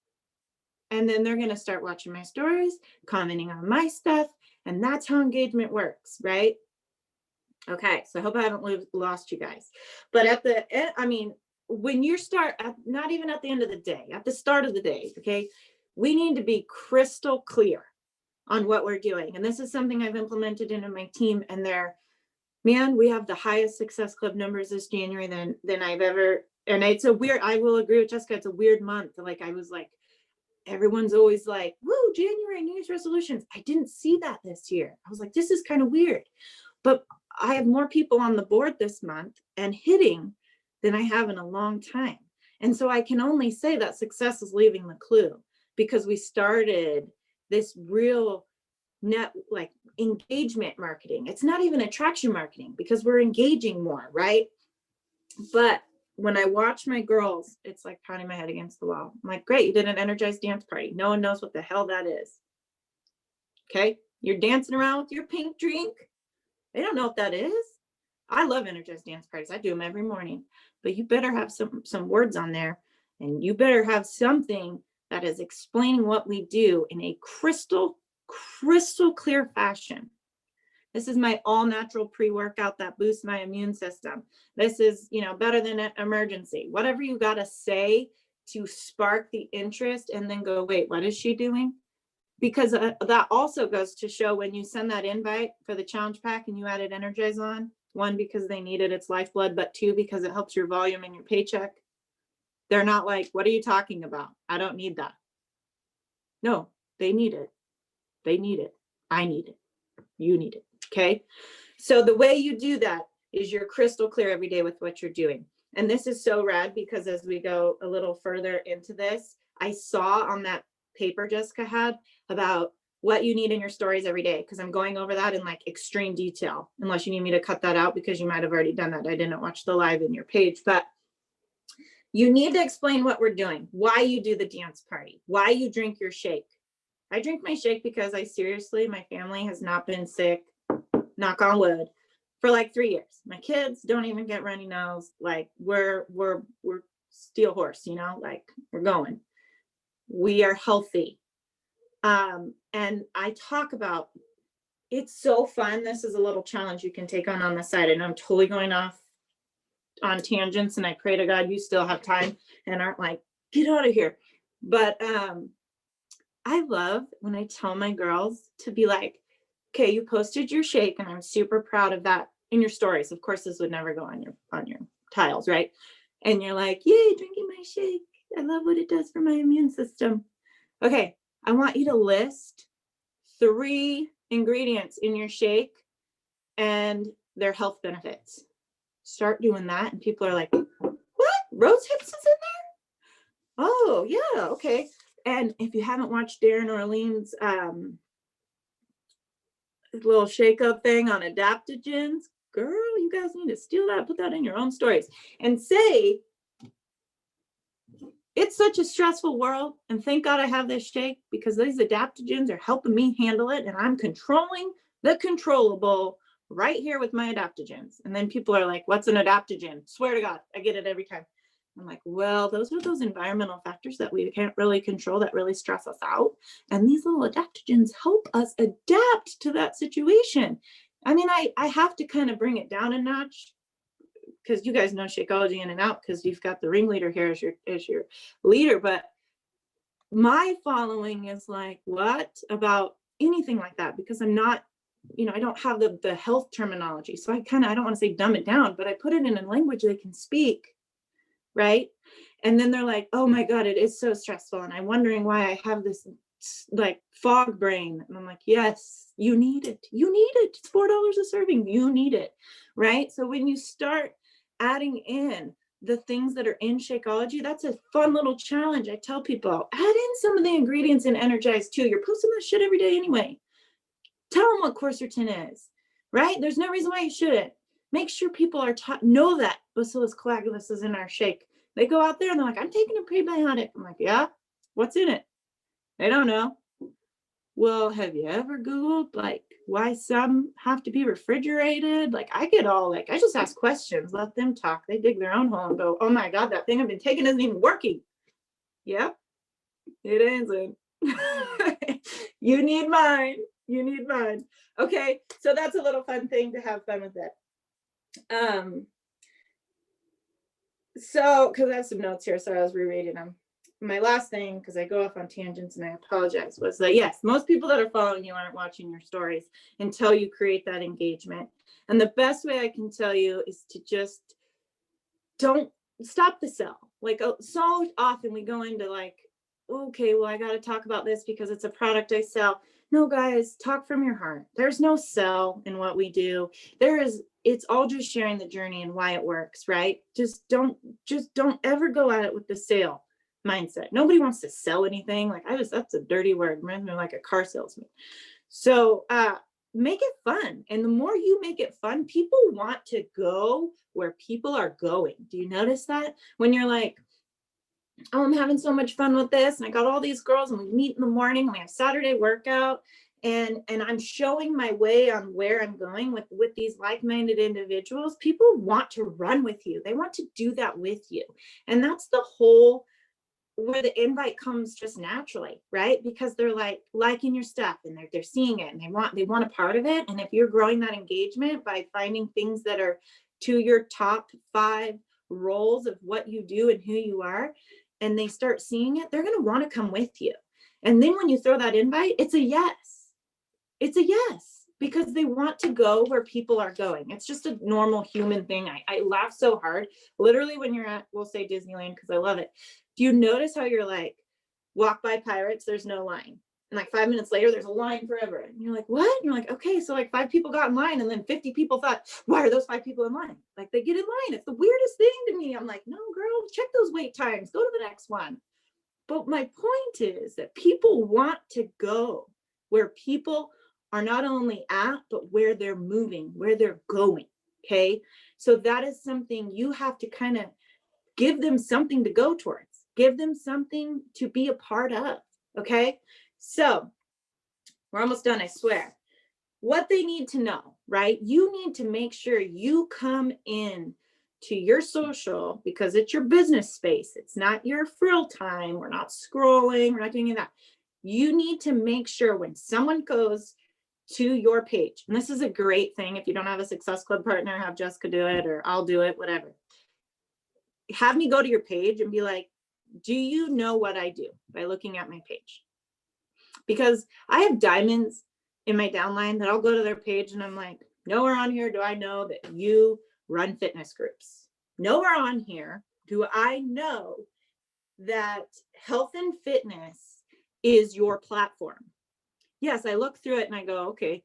And then they're going to start watching my stories, commenting on my stuff. And that's how engagement works, right? Okay, so I hope I haven't lost you guys. But at the end, when you start, not even at the end of the day, at the start of the day, okay, we need to be crystal clear on what we're doing. And this is something I've implemented into my team, and we have the highest Success Club numbers this January than I've ever, and it's a weird, I will agree with Jessica, it's a weird month. Like I was like, everyone's always like, woo, January, New Year's resolutions. I didn't see that this year. I was like, this is kind of weird. But I have more people on the board this month and hitting than I have in a long time. And so I can only say that success is leaving the clue, because we started this real engagement marketing. It's not even attraction marketing because we're engaging more, right? But when I watch my girls, it's like pounding my head against the wall. I'm like, great, you did an energized dance party. No one knows what the hell that is. Okay, you're dancing around with your pink drink. They don't know what that is. I love energized dance parties. I do them every morning. But you better have some words on there, and you better have something that is explaining what we do in a crystal clear fashion. This is my all natural pre-workout that boosts my immune system. This is, better than an emergency. Whatever you got to say to spark the interest and then go, wait, what is she doing? Because that also goes to show when you send that invite for the challenge pack and you added Energize on, 1, because they need it, it's lifeblood, but 2, because it helps your volume and your paycheck. They're not like, what are you talking about? I don't need that. No, they need it. They need it. I need it. You need it. Okay. So the way you do that is you're crystal clear every day with what you're doing. And this is so rad because as we go a little further into this, I saw on that paper Jessica had about what you need in your stories every day, because I'm going over that in like extreme detail, unless you need me to cut that out because you might have already done that. I didn't watch the live in your page, but you need to explain what we're doing, why you do the dance party, why you drink your shake. I drink my shake because my family has not been sick, knock on wood, for like 3 years. My kids don't even get runny nose. Like we're steel horse, like we're going. We are healthy. And I talk about, it's so fun. This is a little challenge you can take on the side. And I'm totally going off on tangents, and I pray to God you still have time and aren't like, get out of here. But I love when I tell my girls to be like, okay, you posted your shake and I'm super proud of that in your stories. Of course, this would never go on your tiles, right? And you're like, yay, drinking my shake. I love what it does for my immune system. Okay, I want you to list 3 ingredients in your shake and their health benefits. Start doing that, and people are like, what? Rose hips is in there? Oh, yeah, okay. And if you haven't watched Darren Orlean's little shake up thing on adaptogens, girl, you guys need to steal that, put that in your own stories, and say, it's such a stressful world, and thank God I have this shake because these adaptogens are helping me handle it, and I'm controlling the controllable right here with my adaptogens. And then people are like, what's an adaptogen? Swear to God, I get it every time. I'm like, well, those are those environmental factors that we can't really control that really stress us out. And these little adaptogens help us adapt to that situation. I mean, I have to kind of bring it down a notch because you guys know Shakeology in and out because you've got the ringleader here as your leader. But my following is like, what about anything like that? Because I'm not, I don't have the health terminology. So I don't want to say dumb it down, but I put it in a language they can speak. Right. And then they're like, oh my God, it is so stressful. And I'm wondering why I have this like fog brain. And I'm like, yes, you need it. You need it. It's $4 a serving. You need it. Right. So when you start adding in the things that are in Shakeology, that's a fun little challenge. I tell people, add in some of the ingredients in Energize too. You're posting that shit every day anyway. Tell them what quercetin is, right? There's no reason why you shouldn't. Make sure people are know that Bacillus coagulus is in our shake. They go out there and they're like, I'm taking a prebiotic. I'm like, yeah, what's in it? They don't know. Well, have you ever Googled like why some have to be refrigerated? Like I get all like, I just ask questions, let them talk. They dig their own hole and go, oh my God, that thing I've been taking isn't even working. Yep, it isn't. You need mine. You need mine. Okay, so that's a little fun thing to have fun with it. So, because I have some notes here, so I was rereading them. My last thing, because I go off on tangents and I apologize, was that yes, most people that are following you aren't watching your stories until you create that engagement. And the best way I can tell you is to just don't stop the sell. Like so often we go into like, okay, well, I got to talk about this because it's a product I sell. No, guys, talk from your heart. There's no sell in what we do. It's all just sharing the journey and why it works, right? Just don't ever go at it with the sale mindset. Nobody wants to sell anything. Like that's a dirty word. Reminds me of like a car salesman. So make it fun. And the more you make it fun, people want to go where people are going. Do you notice that? When you're like, oh, I'm having so much fun with this, and I got all these girls, and we meet in the morning, and we have Saturday workout, and I'm showing my way on where I'm going with these like-minded individuals. People want to run with you. They want to do that with you. And that's the whole where the invite comes just naturally, right? Because they're like liking your stuff and they're seeing it and they want a part of it. And if you're growing that engagement by finding things that are to your top 5 roles of what you do and who you are, and they start seeing it, they're going to want to come with you. And then when you throw that invite, it's a yes. It's a yes, because they want to go where people are going. It's just a normal human thing. I laugh so hard. Literally when you're at, we'll say Disneyland, because I love it. Do you notice how you're like, walk by Pirates, there's no line. And like 5 minutes later, there's a line forever. And you're like, what? And you're like, okay, so like 5 people got in line. And then 50 people thought, why are those 5 people in line? Like they get in line. It's the weirdest thing to me. I'm like, no, girl, check those wait times. Go to the next one. But my point is that people want to go where people are not only at, but where they're moving, where they're going. Okay. So that is something you have to kind of give them something to go towards, give them something to be a part of. Okay. So we're almost done, I swear. What they need to know, right? You need to make sure you come in to your social because it's your business space. It's not your frill time. We're not scrolling. We're not doing any of that. You need to make sure when someone goes to your page, and this is a great thing. If you don't have a Success Club partner, have Jessica do it, or I'll do it, whatever. Have me go to your page and be like, do you know what I do by looking at my page? Because I have diamonds in my downline that I'll go to their page and I'm like, nowhere on here do I know that you run fitness groups. Nowhere on here do I know that health and fitness is your platform. Yes, I look through it and I go, okay,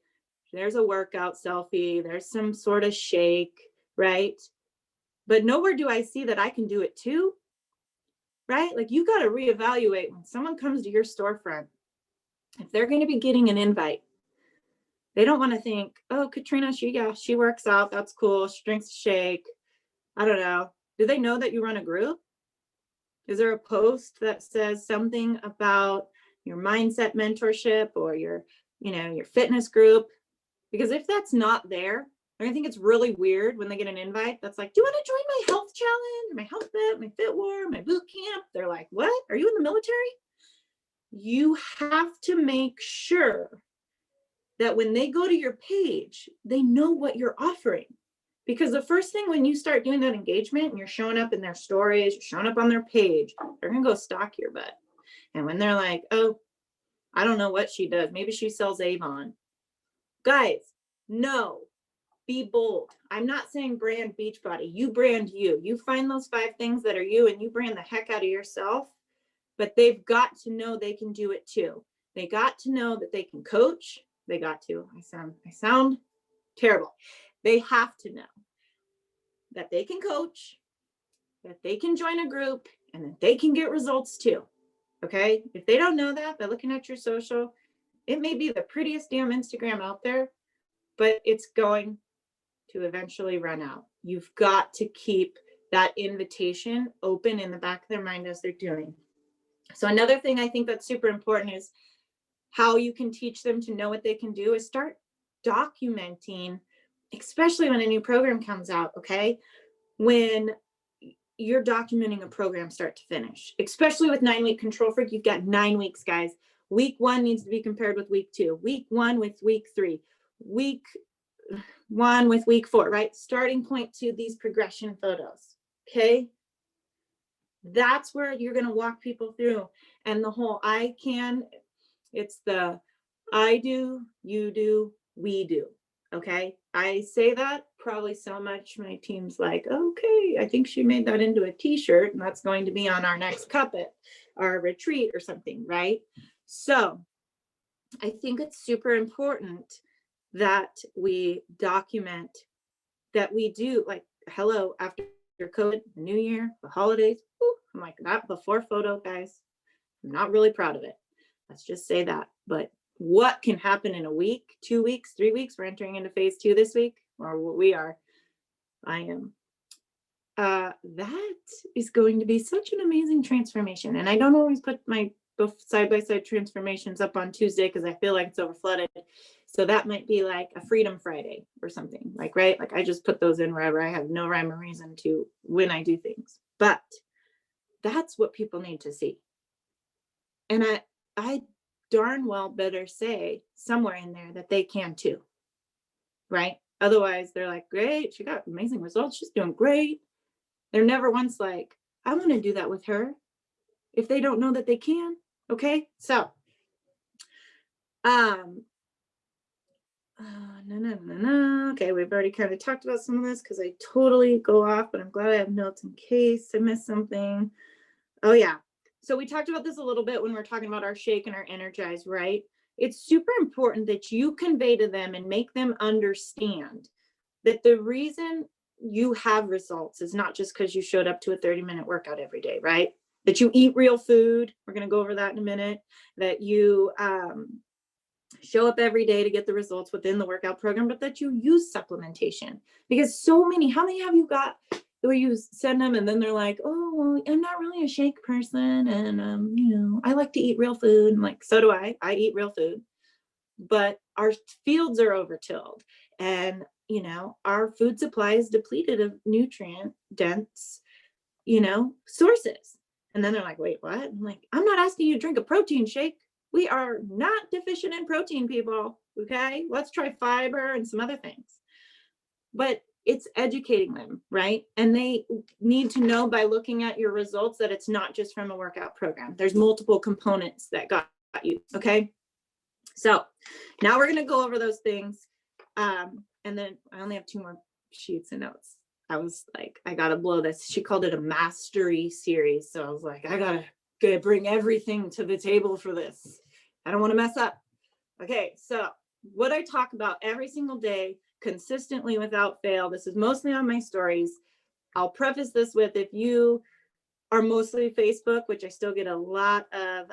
there's a workout selfie, there's some sort of shake, right? But nowhere do I see that I can do it too, right? Like, you got to reevaluate when someone comes to your storefront. If they're going to be getting an invite, they don't want to think, oh, Catrina, she works out. That's cool. She drinks a shake. I don't know. Do they know that you run a group? Is there a post that says something about your mindset mentorship or your fitness group? Because if that's not there, I think it's really weird when they get an invite that's like, do you want to join my health challenge, my health fit, my fit war, my boot camp? They're like, what? Are you in the military? You have to make sure that when they go to your page, they know what you're offering. Because the first thing when you start doing that engagement and you're showing up in their stories, you're showing up on their page, they're going to go stalk your butt. And when they're like, oh, I don't know what she does. Maybe she sells Avon. Guys, no, be bold. I'm not saying brand Beachbody. You brand you. You find those 5 things that are you and you brand the heck out of yourself. But they've got to know they can do it too. They got to know that they can coach. They got to. I sound terrible. They have to know that they can coach, that they can join a group, and that they can get results too. Okay? If they don't know that by looking at your social, it may be the prettiest damn Instagram out there, but it's going to eventually run out. You've got to keep that invitation open in the back of their mind as they're doing. So another thing I think that's super important is how you can teach them to know what they can do is start documenting, especially when a new program comes out, okay? When you're documenting a program start to finish, especially with 9-week Control Freak, you've got 9 weeks, guys. Week 1 needs to be compared with week 2, week 1 with week 3, week 1 with week 4, right? Starting point to these progression photos, okay? That's where you're going to walk people through. And the whole it's the I do, you do, we do. Okay. I say that probably so much. My team's like, okay, I think she made that into a t-shirt and that's going to be on our next cup at our retreat or something. Right. So I think it's super important that we document that we do, like, hello, after COVID, the new year, the holidays. I'm like, that before photo, guys. I'm not really proud of it. Let's just say that. But what can happen in a week, 2 weeks, 3 weeks? We're entering into phase 2 this week, or what we are. I am. That is going to be such an amazing transformation. And I don't always put my side-by-side transformations up on Tuesday because I feel like it's overflooded. So that might be like a Freedom Friday or something, like, right? Like, I just put those in wherever I have no rhyme or reason to when I do things. But that's what people need to see. And I darn well better say somewhere in there that they can too, right? Otherwise, they're like, great, she got amazing results. She's doing great. They're never once like, I want to do that with her, if they don't know that they can. Okay. So, okay, we've already kind of talked about some of this because I totally go off, but I'm glad I have notes in case I missed something. Oh yeah. So we talked about this a little bit when we were talking about our shake and our energize, right? It's super important that you convey to them and make them understand that the reason you have results is not just because you showed up to a 30-minute workout every day, right? That you eat real food. We're going to go over that in a minute. That you show up every day to get the results within the workout program, but that you use supplementation. Because how many have you got where you send them and then they're like, oh, well, I'm not really a shake person. And, I like to eat real food. And like, so do I. I eat real food. But our fields are overtilled. And, our food supply is depleted of nutrient dense, sources. And then they're like, wait, what? I'm like, I'm not asking you to drink a protein shake. We are not deficient in protein, people. Okay, let's try fiber and some other things. But it's educating them, right? And they need to know by looking at your results that it's not just from a workout program. There's multiple components that got you, okay? So now we're gonna go over those things. And then I only have 2 more sheets and notes. I was like, I gotta blow this. She called it a mastery series. So I was like, I gotta bring everything to the table for this. I don't wanna mess up. Okay, so what I talk about every single day, consistently without fail, this is mostly on my stories. I'll preface this with, if you are mostly Facebook, which I still get a lot of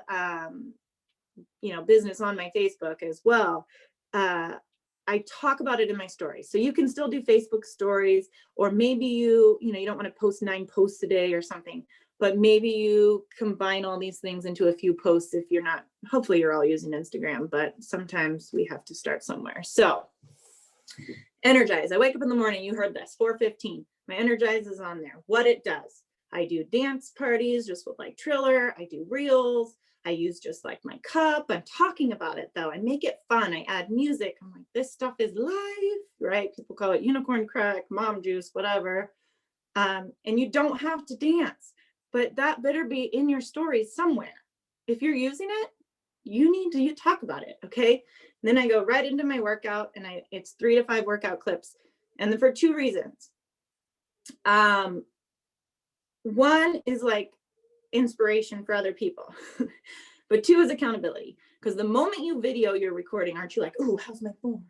business on my Facebook as well, I talk about it in my stories. So you can still do Facebook stories, or maybe you don't want to post 9 posts a day or something, but maybe you combine all these things into a few posts if you're not, hopefully you're all using Instagram, but sometimes we have to start somewhere. So Energize. I wake up in the morning, you heard this, 4:15. My Energize is on there. What it does. I do dance parties just with like Triller. I do reels. I use just like my cup. I'm talking about it though. I make it fun. I add music. I'm like, this stuff is live, right? People call it unicorn crack, mom juice, whatever. And you don't have to dance, but that better be in your stories somewhere. If you're using it, you need to talk about it, okay? And then I go right into my workout, and it's 3 to 5 workout clips, and for 2 reasons. One is like inspiration for other people, but 2 is accountability. Because the moment you video your recording, aren't you like, oh, how's my form?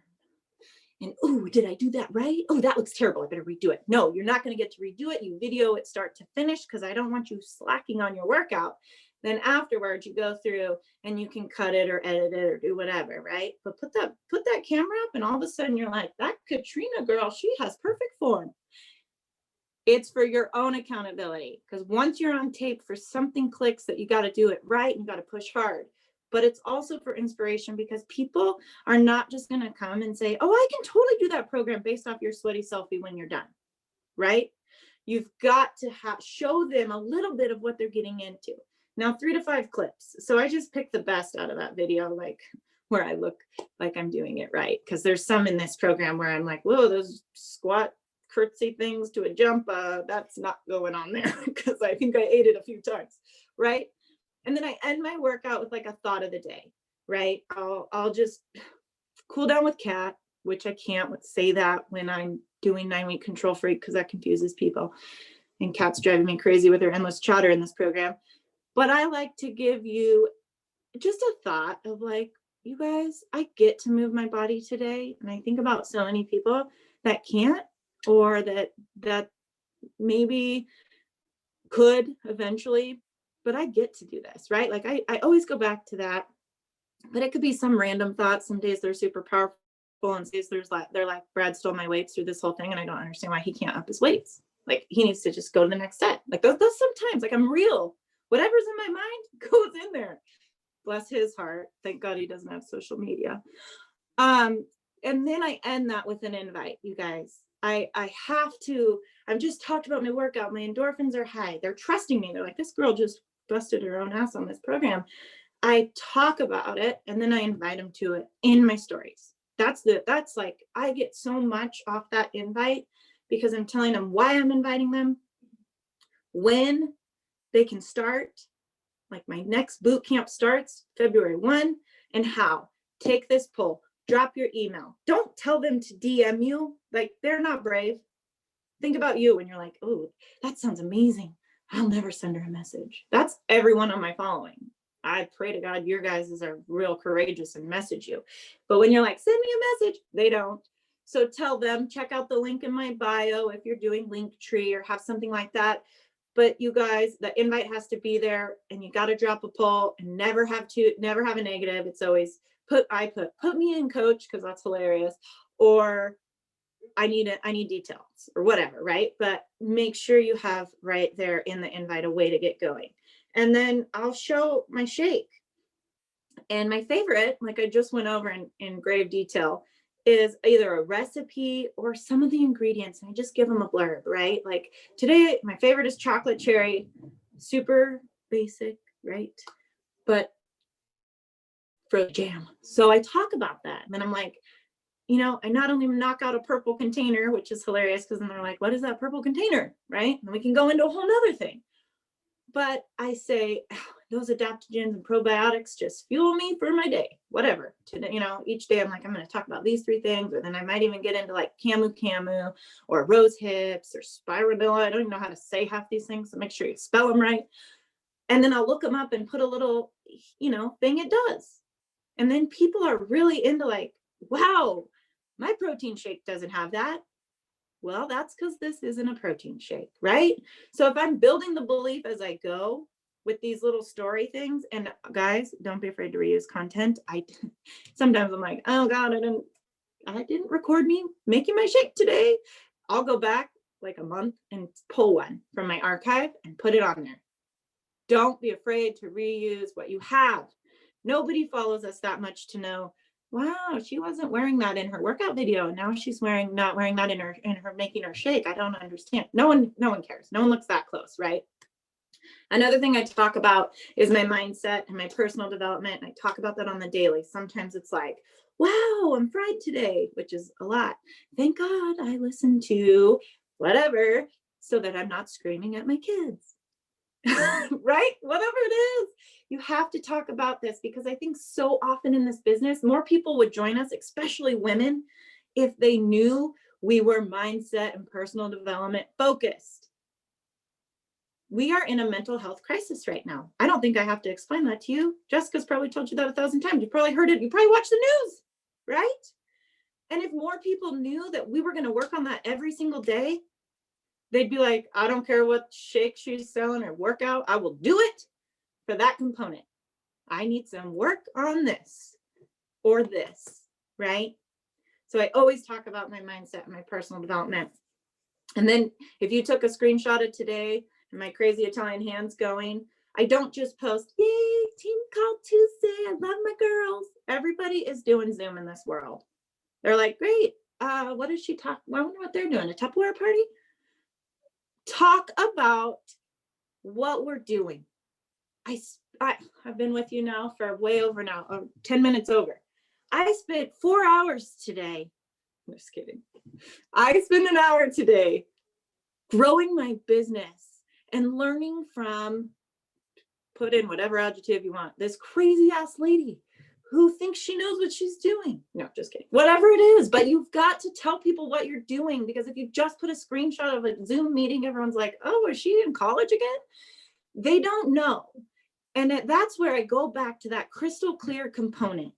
And oh, did I do that right? Oh, that looks terrible. I better redo it. No, you're not going to get to redo it. You video it start to finish, because I don't want you slacking on your workout. Then afterwards, you go through and you can cut it or edit it or do whatever, right? But put that camera up, and all of a sudden you're like, that Catrina girl, she has perfect form. It's for your own accountability, because once you're on tape, for something clicks that you got to do it right and you got to push hard. But it's also for inspiration, because people are not just going to come and say, oh, I can totally do that program based off your sweaty selfie when you're done, right? You've got to show them a little bit of what they're getting into. Now, 3 to 5 clips. So I just picked the best out of that video, like where I look like I'm doing it right. Because there's some in this program where I'm like, whoa, those squat curtsy things to a jump, that's not going on there, because I think I ate it a few times, right? And then I end my workout with like a thought of the day, right? I'll just cool down with Cat, which I can't say that when I'm doing 9-week control freak, because that confuses people. And Cat's driving me crazy with her endless chatter in this program. But I like to give you just a thought of like, you guys, I get to move my body today. And I think about so many people that can't, or that maybe could eventually, but I get to do this, right? Like I always go back to that, but it could be some random thoughts. Some days they're super powerful, and some days they're like, Brad stole my weights through this whole thing, and I don't understand why he can't up his weights. Like, he needs to just go to the next set. Like those sometimes, like, I'm real. Whatever's in my mind goes in there. Bless his heart. Thank God he doesn't have social media. And then I end that with an invite, you guys. I have to, I've just talked about my workout. My endorphins are high. They're trusting me. They're like, this girl just busted her own ass on this program. I talk about it, and then I invite them to it in my stories. That's like, I get so much off that invite, because I'm telling them why I'm inviting them, when they can start. Like, my next boot camp starts February 1, and how. Take this poll, drop your email. Don't tell them to DM you. Like, they're not brave. Think about you when you're like, oh, that sounds amazing. I'll never send her a message. That's everyone on my following. I pray to God your guys are real courageous and message you. But when you're like, send me a message, they don't. So tell them, check out the link in my bio if you're doing Linktree or have something like that. But you guys, the invite has to be there, and you got to drop a poll, and never have a negative. It's always put me in, coach, because that's hilarious, or I need details or whatever, right? But make sure you have right there in the invite a way to get going. And then I'll show my shake. And my favorite, like I just went over in grave detail, is either a recipe or some of the ingredients. And I just give them a blurb, right? Like today, my favorite is chocolate cherry, super basic, right? But for jam. So I talk about that. And then I'm like, you know, I not only knock out a purple container, which is hilarious because then they're like, what is that purple container? Right? And we can go into a whole nother thing. But I say, oh, those adaptogens and probiotics just fuel me for my day, whatever. You know, each day I'm like, I'm going to talk about these 3 things. Or then I might even get into like camu or rose hips or spirulina. I don't even know how to say half these things. So make sure you spell them right. And then I'll look them up and put a little, you know, thing it does. And then people are really into like, wow, my protein shake doesn't have that. Well, that's because this isn't a protein shake, right? So if I'm building the belief as I go with these little story things, and guys, don't be afraid to reuse content. Sometimes I'm like, oh God, I didn't record me making my shake today. I'll go back like a month and pull one from my archive and put it on there. Don't be afraid to reuse what you have. Nobody follows us that much to know, wow, she wasn't wearing that in her workout video. And now she's not wearing that in her making her shake. I don't understand. No one cares. No one looks that close, right? Another thing I talk about is my mindset and my personal development. And I talk about that on the daily. Sometimes it's like, wow, I'm fried today, which is a lot. Thank God I listened to whatever so that I'm not screaming at my kids. Right? Whatever it is, you have to talk about this because I think so often in this business, more people would join us, especially women, if they knew we were mindset and personal development focused. We are in a mental health crisis right now. I don't think I have to explain that to you. Jessica's probably told you that 1,000 times. You probably heard it. You probably watched the news, right? And if more people knew that we were going to work on that every single day, they'd be like, I don't care what shake she's selling or workout. I will do it for that component. I need some work on this or this, right? So I always talk about my mindset and my personal development. And then if you took a screenshot of today and my crazy Italian hands going, I don't just post, yay, team call Tuesday. I love my girls. Everybody is doing Zoom in this world. They're like, great. What is she talking? I wonder what they're doing. A Tupperware party? Talk about what we're doing. I've been with you now for way over now, 10 minutes over. I spent 4 hours today. I'm just kidding. I spent an hour today growing my business and learning from, put in whatever adjective you want, this crazy ass lady who thinks she knows what she's doing. No, just kidding. Whatever it is, but you've got to tell people what you're doing, because if you just put a screenshot of a Zoom meeting, everyone's like, oh, is she in college again? They don't know. And that's where I go back to that crystal clear component.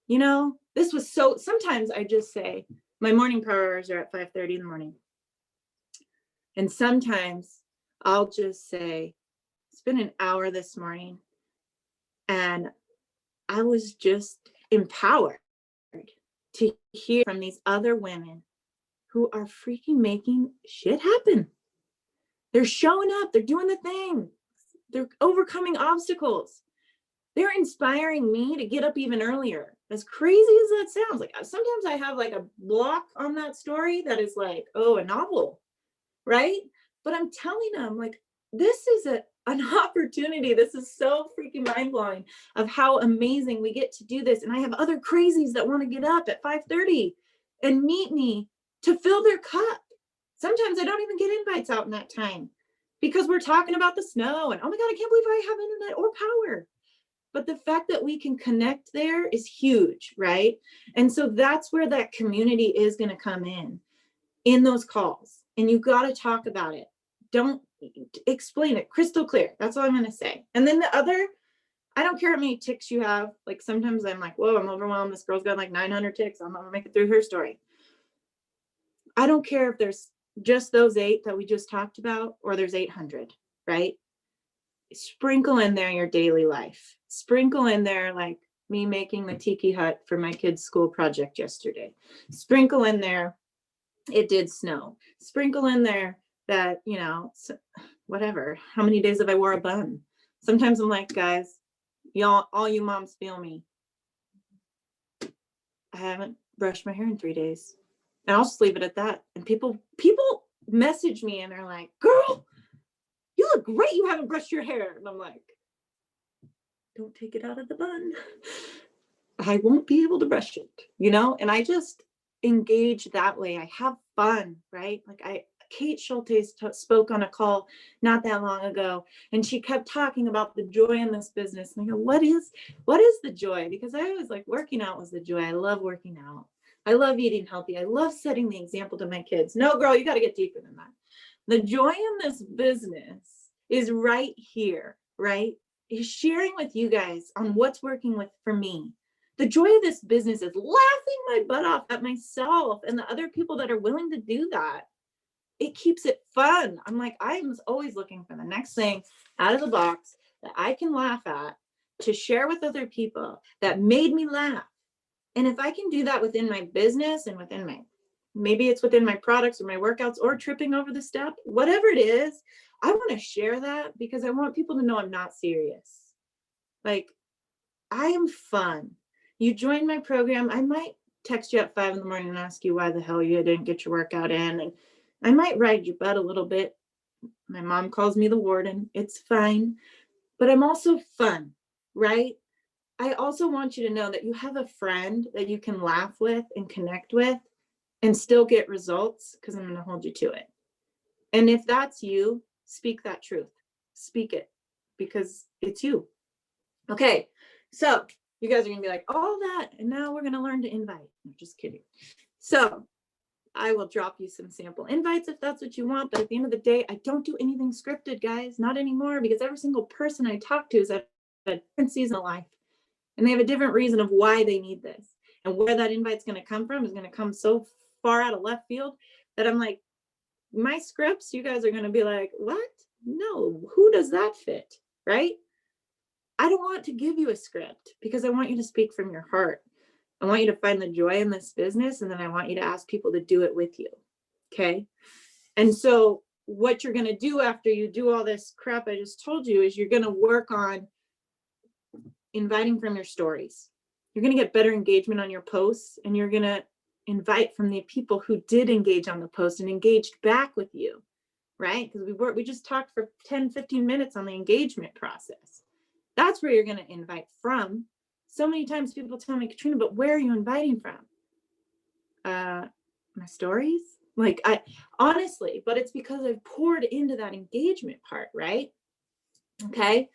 You know, this was so, sometimes I just say, my morning prayers are at 5:30 in the morning. And sometimes I'll just say, it's been an hour this morning and I was just empowered to hear from these other women who are freaking making shit happen. They're showing up, they're doing the thing, they're overcoming obstacles. They're inspiring me to get up even earlier. As crazy as that sounds, like sometimes I have like a block on that story that is like, oh, a novel, right? But I'm telling them like, this is an opportunity. This is so freaking mind-blowing of how amazing we get to do this. And I have other crazies that want to get up at 5:30 and meet me to fill their cup. Sometimes I don't even get invites out in that time because we're talking about the snow and, oh my God, I can't believe I have internet or power. But the fact that we can connect there is huge, right? And so that's where that community is going to come in those calls. And you got to talk about it. Don't explain it crystal clear. That's all I'm going to say. And then the other, I don't care how many ticks you have. Like sometimes I'm like, whoa, I'm overwhelmed. This girl's got like 900 ticks. I'm not going to make it through her story. I don't care if there's just those 8 that we just talked about, or there's 800, right? Sprinkle in there your daily life. Sprinkle in there like me making the tiki hut for my kids' school project yesterday. Sprinkle in there, it did snow. Sprinkle in there that, you know, whatever. How many days have I wore a bun? Sometimes I'm like, guys, y'all, all you moms feel me. I haven't brushed my hair in 3 days. And I'll just leave it at that. And people message me and they're like, girl, you look great. You haven't brushed your hair. And I'm like, don't take it out of the bun. I won't be able to brush it, you know? And I just engage that way. I have fun, right? Like Kate Schultes spoke on a call not that long ago, and she kept talking about the joy in this business. And I go, what is the joy? Because I was like, working out was the joy. I love working out. I love eating healthy. I love setting the example to my kids. No, girl, you got to get deeper than that. The joy in this business is right here, right? Is sharing with you guys on what's working for me. The joy of this business is laughing my butt off at myself and the other people that are willing to do that. It keeps it fun. I'm like, I'm always looking for the next thing out of the box that I can laugh at to share with other people that made me laugh. And if I can do that within my business and within maybe it's within my products or my workouts or tripping over the step, whatever it is, I want to share that because I want people to know I'm not serious. Like, I am fun. You join my program, I might text you at 5 a.m. and ask you why the hell you didn't get your workout in. And I might ride your butt a little bit. My mom calls me the warden. It's fine. But I'm also fun, right? I also want you to know that you have a friend that you can laugh with and connect with and still get results, because I'm going to hold you to it. And if that's you, speak that truth. Speak it, because it's you. Okay, so you guys are going to be like, all that, and now we're going to learn to invite. I'm just kidding. So I will drop you some sample invites if that's what you want. But at the end of the day, I don't do anything scripted, guys. Not anymore, because every single person I talk to is at a different season of life. And they have a different reason of why they need this. And where that invite's going to come from is going to come so far out of left field that I'm like, my scripts, you guys are going to be like, what? No, who does that fit? Right? I don't want to give you a script because I want you to speak from your heart. I want you to find the joy in this business, and then I want you to ask people to do it with you. Okay. And so what you're going to do after you do all this crap I just told you is you're going to work on inviting from your stories. You're going to get better engagement on your posts, and you're going to invite from the people who did engage on the post and engaged back with you, right? Because we just talked for 10, 15 minutes on the engagement process. That's where you're going to invite from. So many times people tell me, Catrina, but where are you inviting from? My stories? Like, I honestly, but it's because I've poured into that engagement part, right? Okay.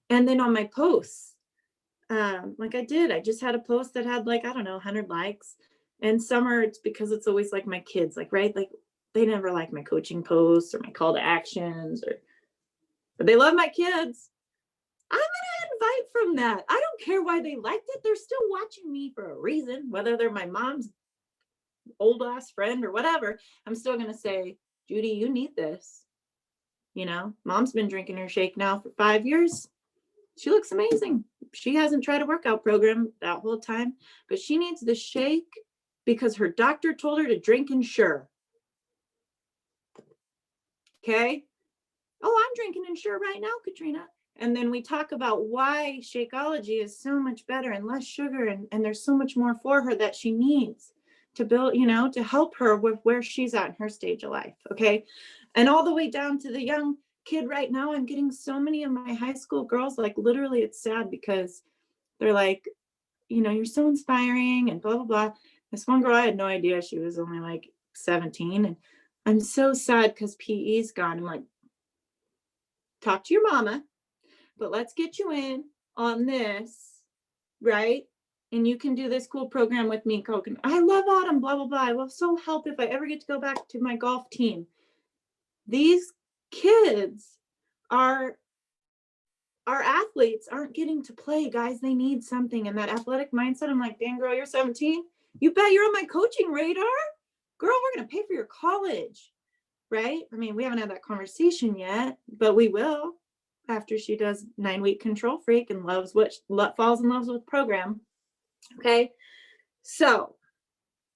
And then on my posts, like I just had a post that had like, I don't know, 100 likes. And some are, it's because it's always like my kids, like, right? Like they never like my coaching posts or my call to actions, but they love my kids. I'm going to invite from that. I don't care why they liked it. They're still watching me for a reason, whether they're my mom's old ass friend or whatever. I'm still going to say, Judy, you need this. You know, mom's been drinking her shake now for 5 years. She looks amazing. She hasn't tried a workout program that whole time, but she needs the shake because her doctor told her to drink Ensure. Okay. Oh, I'm drinking Ensure right now, Catrina. And then we talk about why Shakeology is so much better and less sugar. And there's so much more for her that she needs to build, you know, to help her with where she's at in her stage of life. Okay. And all the way down to the young kid right now, I'm getting so many of my high school girls, like literally it's sad because they're like, you know, you're so inspiring and blah, blah, blah. This one girl, I had no idea she was only like 17. And I'm so sad because PE's gone. I'm like, talk to your mama, but let's get you in on this, right? And you can do this cool program with me, Coke. I love autumn, blah, blah, blah. I will so help if I ever get to go back to my golf team. These kids are athletes aren't getting to play, guys. They need something. And that athletic mindset, I'm like, dang, girl, you're 17. You bet you're on my coaching radar. Girl, we're going to pay for your college, right? I mean, we haven't had that conversation yet, but we will after she does 9-week control freak and loves falls in love with program. Okay. So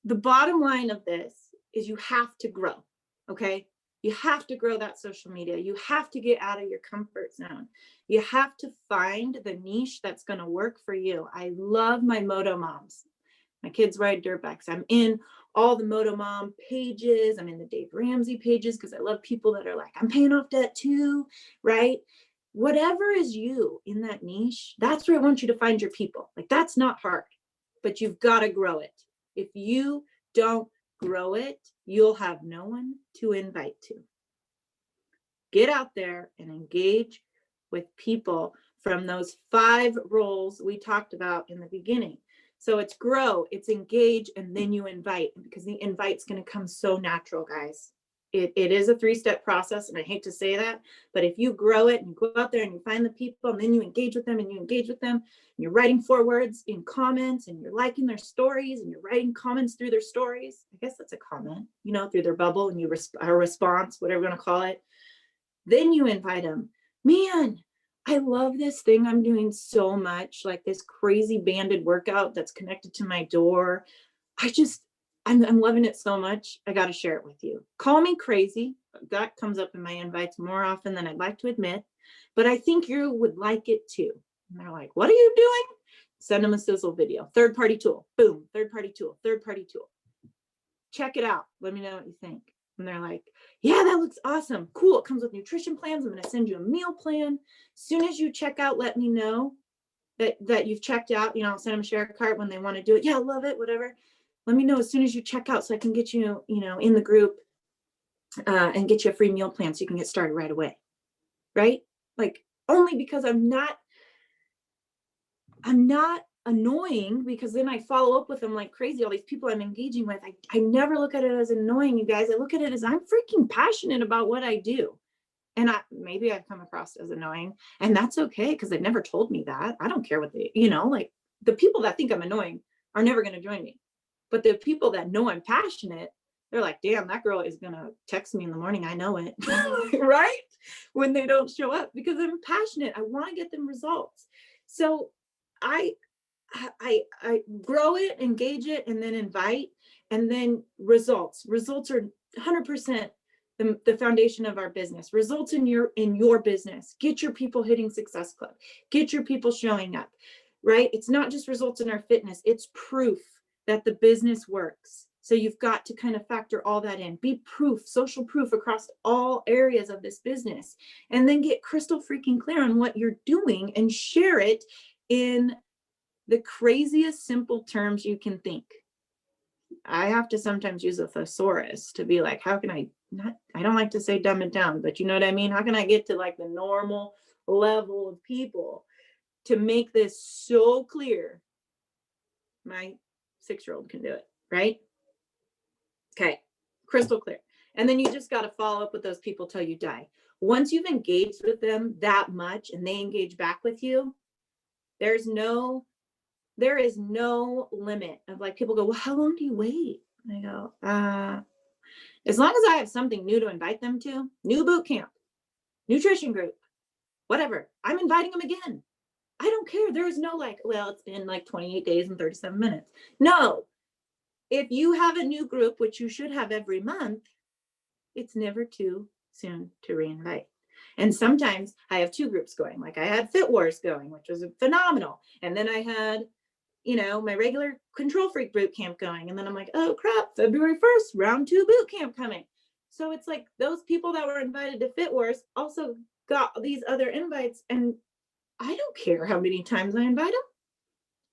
the bottom line of this is you have to grow. Okay. You have to grow that social media. You have to get out of your comfort zone. You have to find the niche that's going to work for you. I love my Moto moms. My kids ride dirt bikes. I'm in all the Moto mom pages. I'm in the Dave Ramsey pages because I love people that are like, I'm paying off debt too, right? whatever is you in that niche, that's where I want you to find your people. Like, that's not hard, but you've got to grow it. If you don't grow it, you'll have no one to invite to. Get out there and engage with people from those 5 roles we talked about in the beginning. So it's grow, it's engage, and then you invite, because the invite's going to come so natural, guys. It is a 3-step process, and I hate to say that, but if you grow it and you go out there and you find the people and then you engage with them and you engage with them, and you're writing forwards in comments and you're liking their stories and you're writing comments through their stories, I guess that's a comment, you know, through their bubble, and you a response, whatever you want to call it. Then you invite them. Man, I love this thing I'm doing so much, like this crazy banded workout that's connected to my door. I'm loving it so much. I got to share it with you. Call me crazy. That comes up in my invites more often than I'd like to admit, but I think you would like it too. And they're like, what are you doing? Send them a sizzle video. Third-party tool. Boom. Third-party tool. Third-party tool. Check it out. Let me know what you think. And they're like, yeah, that looks awesome. Cool. It comes with nutrition plans. I'm going to send you a meal plan. As soon as you check out, let me know that you've checked out. You know, I'll send them a share cart when they want to do it. Yeah, I love it. Whatever. Let me know as soon as you check out so I can get you, you know, in the group and get you a free meal plan so you can get started right away. Right? Like, only because I'm not annoying, because then I follow up with them like crazy. All these people I'm engaging with, I never look at it as annoying, you guys. I look at it as I'm freaking passionate about what I do. And maybe I've come across as annoying, and that's okay, because they've never told me that. I don't care what they, you know, like, the people that think I'm annoying are never going to join me. But the people that know I'm passionate, they're like, damn, that girl is going to text me in the morning. I know it. Right? When they don't show up, because I'm passionate. I want to get them results. So I grow it, engage it, and then invite, and then results. Results are 100% the foundation of our business. Results in your business. Get your people hitting Success Club. Get your people showing up, right? It's not just results in our fitness. It's proof that the business works. So you've got to kind of factor all that in. Be proof, social proof across all areas of this business, and then get crystal freaking clear on what you're doing and share it in the craziest simple terms you can think. I have to sometimes use a thesaurus to be like, how can I don't like to say dumb it down, but you know what I mean? How can I get to like the normal level of people to make this so clear? My 6-year-old can do it, right? Okay, crystal clear. And then you just got to follow up with those people till you die. Once you've engaged with them that much and they engage back with you, there is no limit of, like, people go, well, how long do you wait? And I go, as long as I have something new to invite them to, new boot camp, nutrition group, whatever, I'm inviting them again. I don't care. There is no like, well, it's been like 28 days and 37 minutes. No, if you have a new group, which you should have every month, it's never too soon to reinvite. And sometimes I have 2 groups going. Like, I had Fit Wars going, which was phenomenal. And then I had, you know, my regular Control Freak boot camp going. And then I'm like, oh crap, February 1st, round 2 boot camp coming. So it's like those people that were invited to Fit Wars also got these other invites. And I don't care how many times I invite them,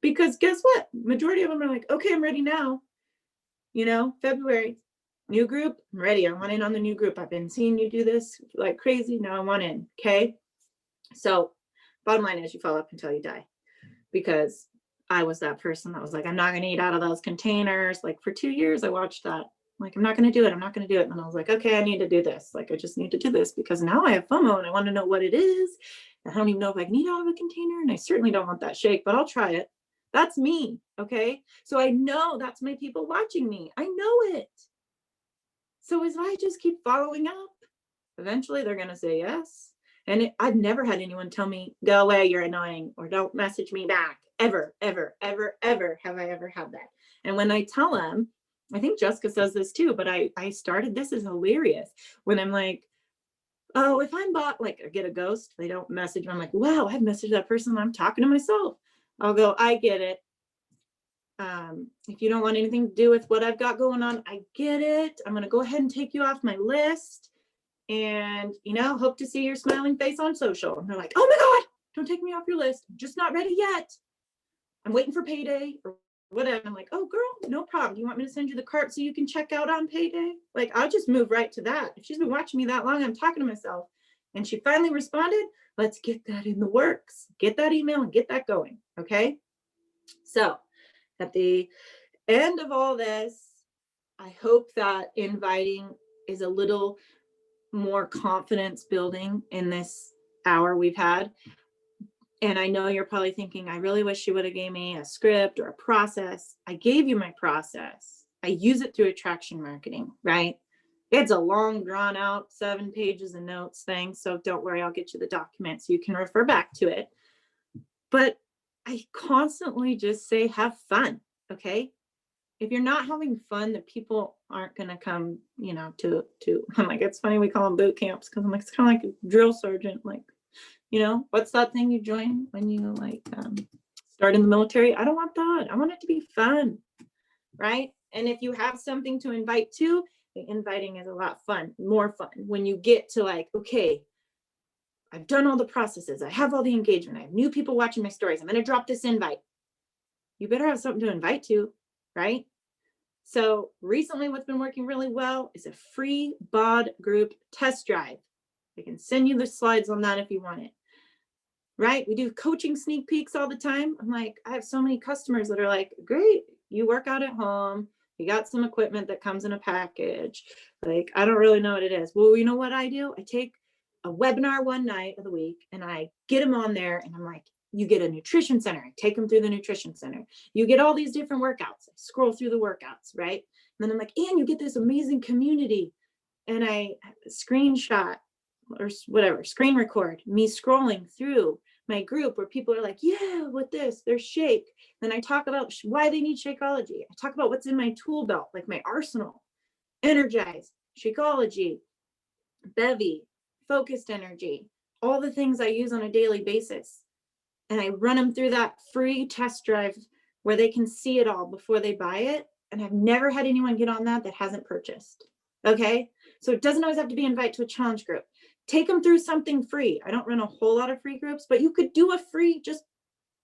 because guess what? Majority of them are like, okay, I'm ready now. You know, February, new group, I'm ready. I want in on the new group. I've been seeing you do this like crazy. Now I want in. Okay. So bottom line is, you follow up until you die, because I was that person that was like, I'm not going to eat out of those containers. Like, for 2 years, I watched that. Like, I'm not going to do it. I'm not going to do it. And I was like, okay, I need to do this. Like, I just need to do this, because now I have FOMO and I want to know what it is. I don't even know if I can eat out of a container. And I certainly don't want that shake, but I'll try it. That's me. Okay. So I know that's my people watching me. I know it. So as I just keep following up, eventually they're going to say yes. And I've never had anyone tell me, go away, you're annoying, or don't message me back. Ever, ever, ever, ever have I ever had that. And when I tell them, I think Jessica says this too, but I started, this is hilarious. When I'm like, oh, if I'm like, I get a ghost, they don't message me. I'm like, wow, I've messaged that person. I'm talking to myself. I'll go, I get it. If you don't want anything to do with what I've got going on, I get it. I'm going to go ahead and take you off my list. And, hope to see your smiling face on social. And they're like, oh my God, don't take me off your list. I'm just not ready yet. I'm waiting for payday or whatever. I'm like, oh girl, no problem. You want me to send you the cart so you can check out on payday? Like, I'll just move right to that. If she's been watching me that long, I'm talking to myself. And she finally responded, let's get that in the works. Get that email and get that going. Okay. So at the end of all this, I hope that inviting is a little more confidence building in this hour we've had. And I know you're probably thinking, I really wish you would have gave me a script or a process. I gave you my process. I use it through attraction marketing, right? It's a long, drawn out 7 pages of notes thing. So don't worry, I'll get you the document so you can refer back to it. But I constantly just say, have fun, okay? If you're not having fun, the people aren't going to come, to, I'm like, it's funny we call them boot camps because I'm like, it's kind of like a drill sergeant, like, what's that thing you join when you start in the military? I don't want that. I want it to be fun, right? And if you have something to invite to, the inviting is a lot more fun when you get to like, okay, I've done all the processes. I have all the engagement. I have new people watching my stories. I'm going to drop this invite. You better have something to invite to, right? So recently what's been working really well is a free BOD group test drive. I can send you the slides on that if you want it. Right? We do coaching sneak peeks all the time. I'm like, I have so many customers that are like, great, you work out at home. You got some equipment that comes in a package. Like, I don't really know what it is. Well, you know what I do? I take a webinar one night of the week and I get them on there and I'm like, you get a nutrition center. I take them through the nutrition center. You get all these different workouts. I scroll through the workouts, right? And then I'm like, and you get this amazing community. And I screenshot or whatever, screen record me scrolling through my group where people are like, yeah, with this, there's Shake. Then I talk about why they need Shakeology. I talk about what's in my tool belt, like my arsenal, Energize, Shakeology, Bevy, Focused Energy, all the things I use on a daily basis. And I run them through that free test drive where they can see it all before they buy it. And I've never had anyone get on that hasn't purchased. Okay. So it doesn't always have to be invite to a challenge group. Take them through something free. I don't run a whole lot of free groups, but you could do a free just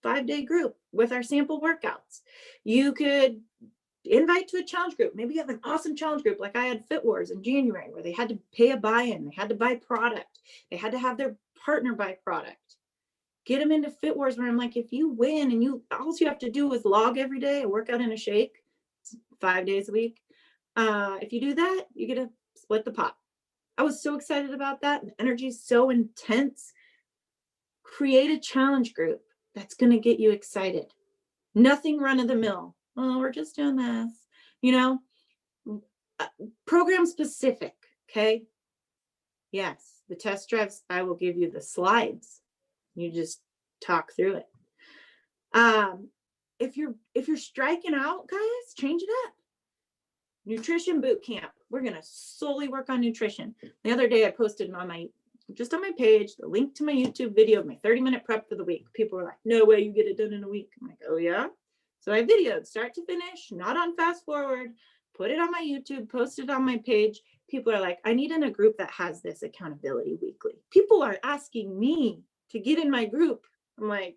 5-day group with our sample workouts. You could invite to a challenge group. Maybe you have an awesome challenge group like I had Fit Wars in January where they had to pay a buy-in. They had to buy product. They had to have their partner buy product. Get them into Fit Wars where I'm like, if you win and all you have to do is log every day, a workout and a shake, 5 days a week. If you do that, you get to split the pot. I was so excited about that. The energy is so intense. Create a challenge group that's going to get you excited. Nothing run of the mill. Oh, we're just doing this, program specific. Okay. Yes. The test drives, I will give you the slides. You just talk through it. If you're striking out, guys, change it up. Nutrition boot camp. We're going to solely work on nutrition. The other day I posted on my page, the link to my YouTube video of my 30-minute prep for the week. People were like, no way you get it done in a week. I'm like, oh yeah. So I videoed start to finish, not on fast forward, put it on my YouTube, posted it on my page. People are like, I need in a group that has this accountability weekly. People are asking me to get in my group. I'm like,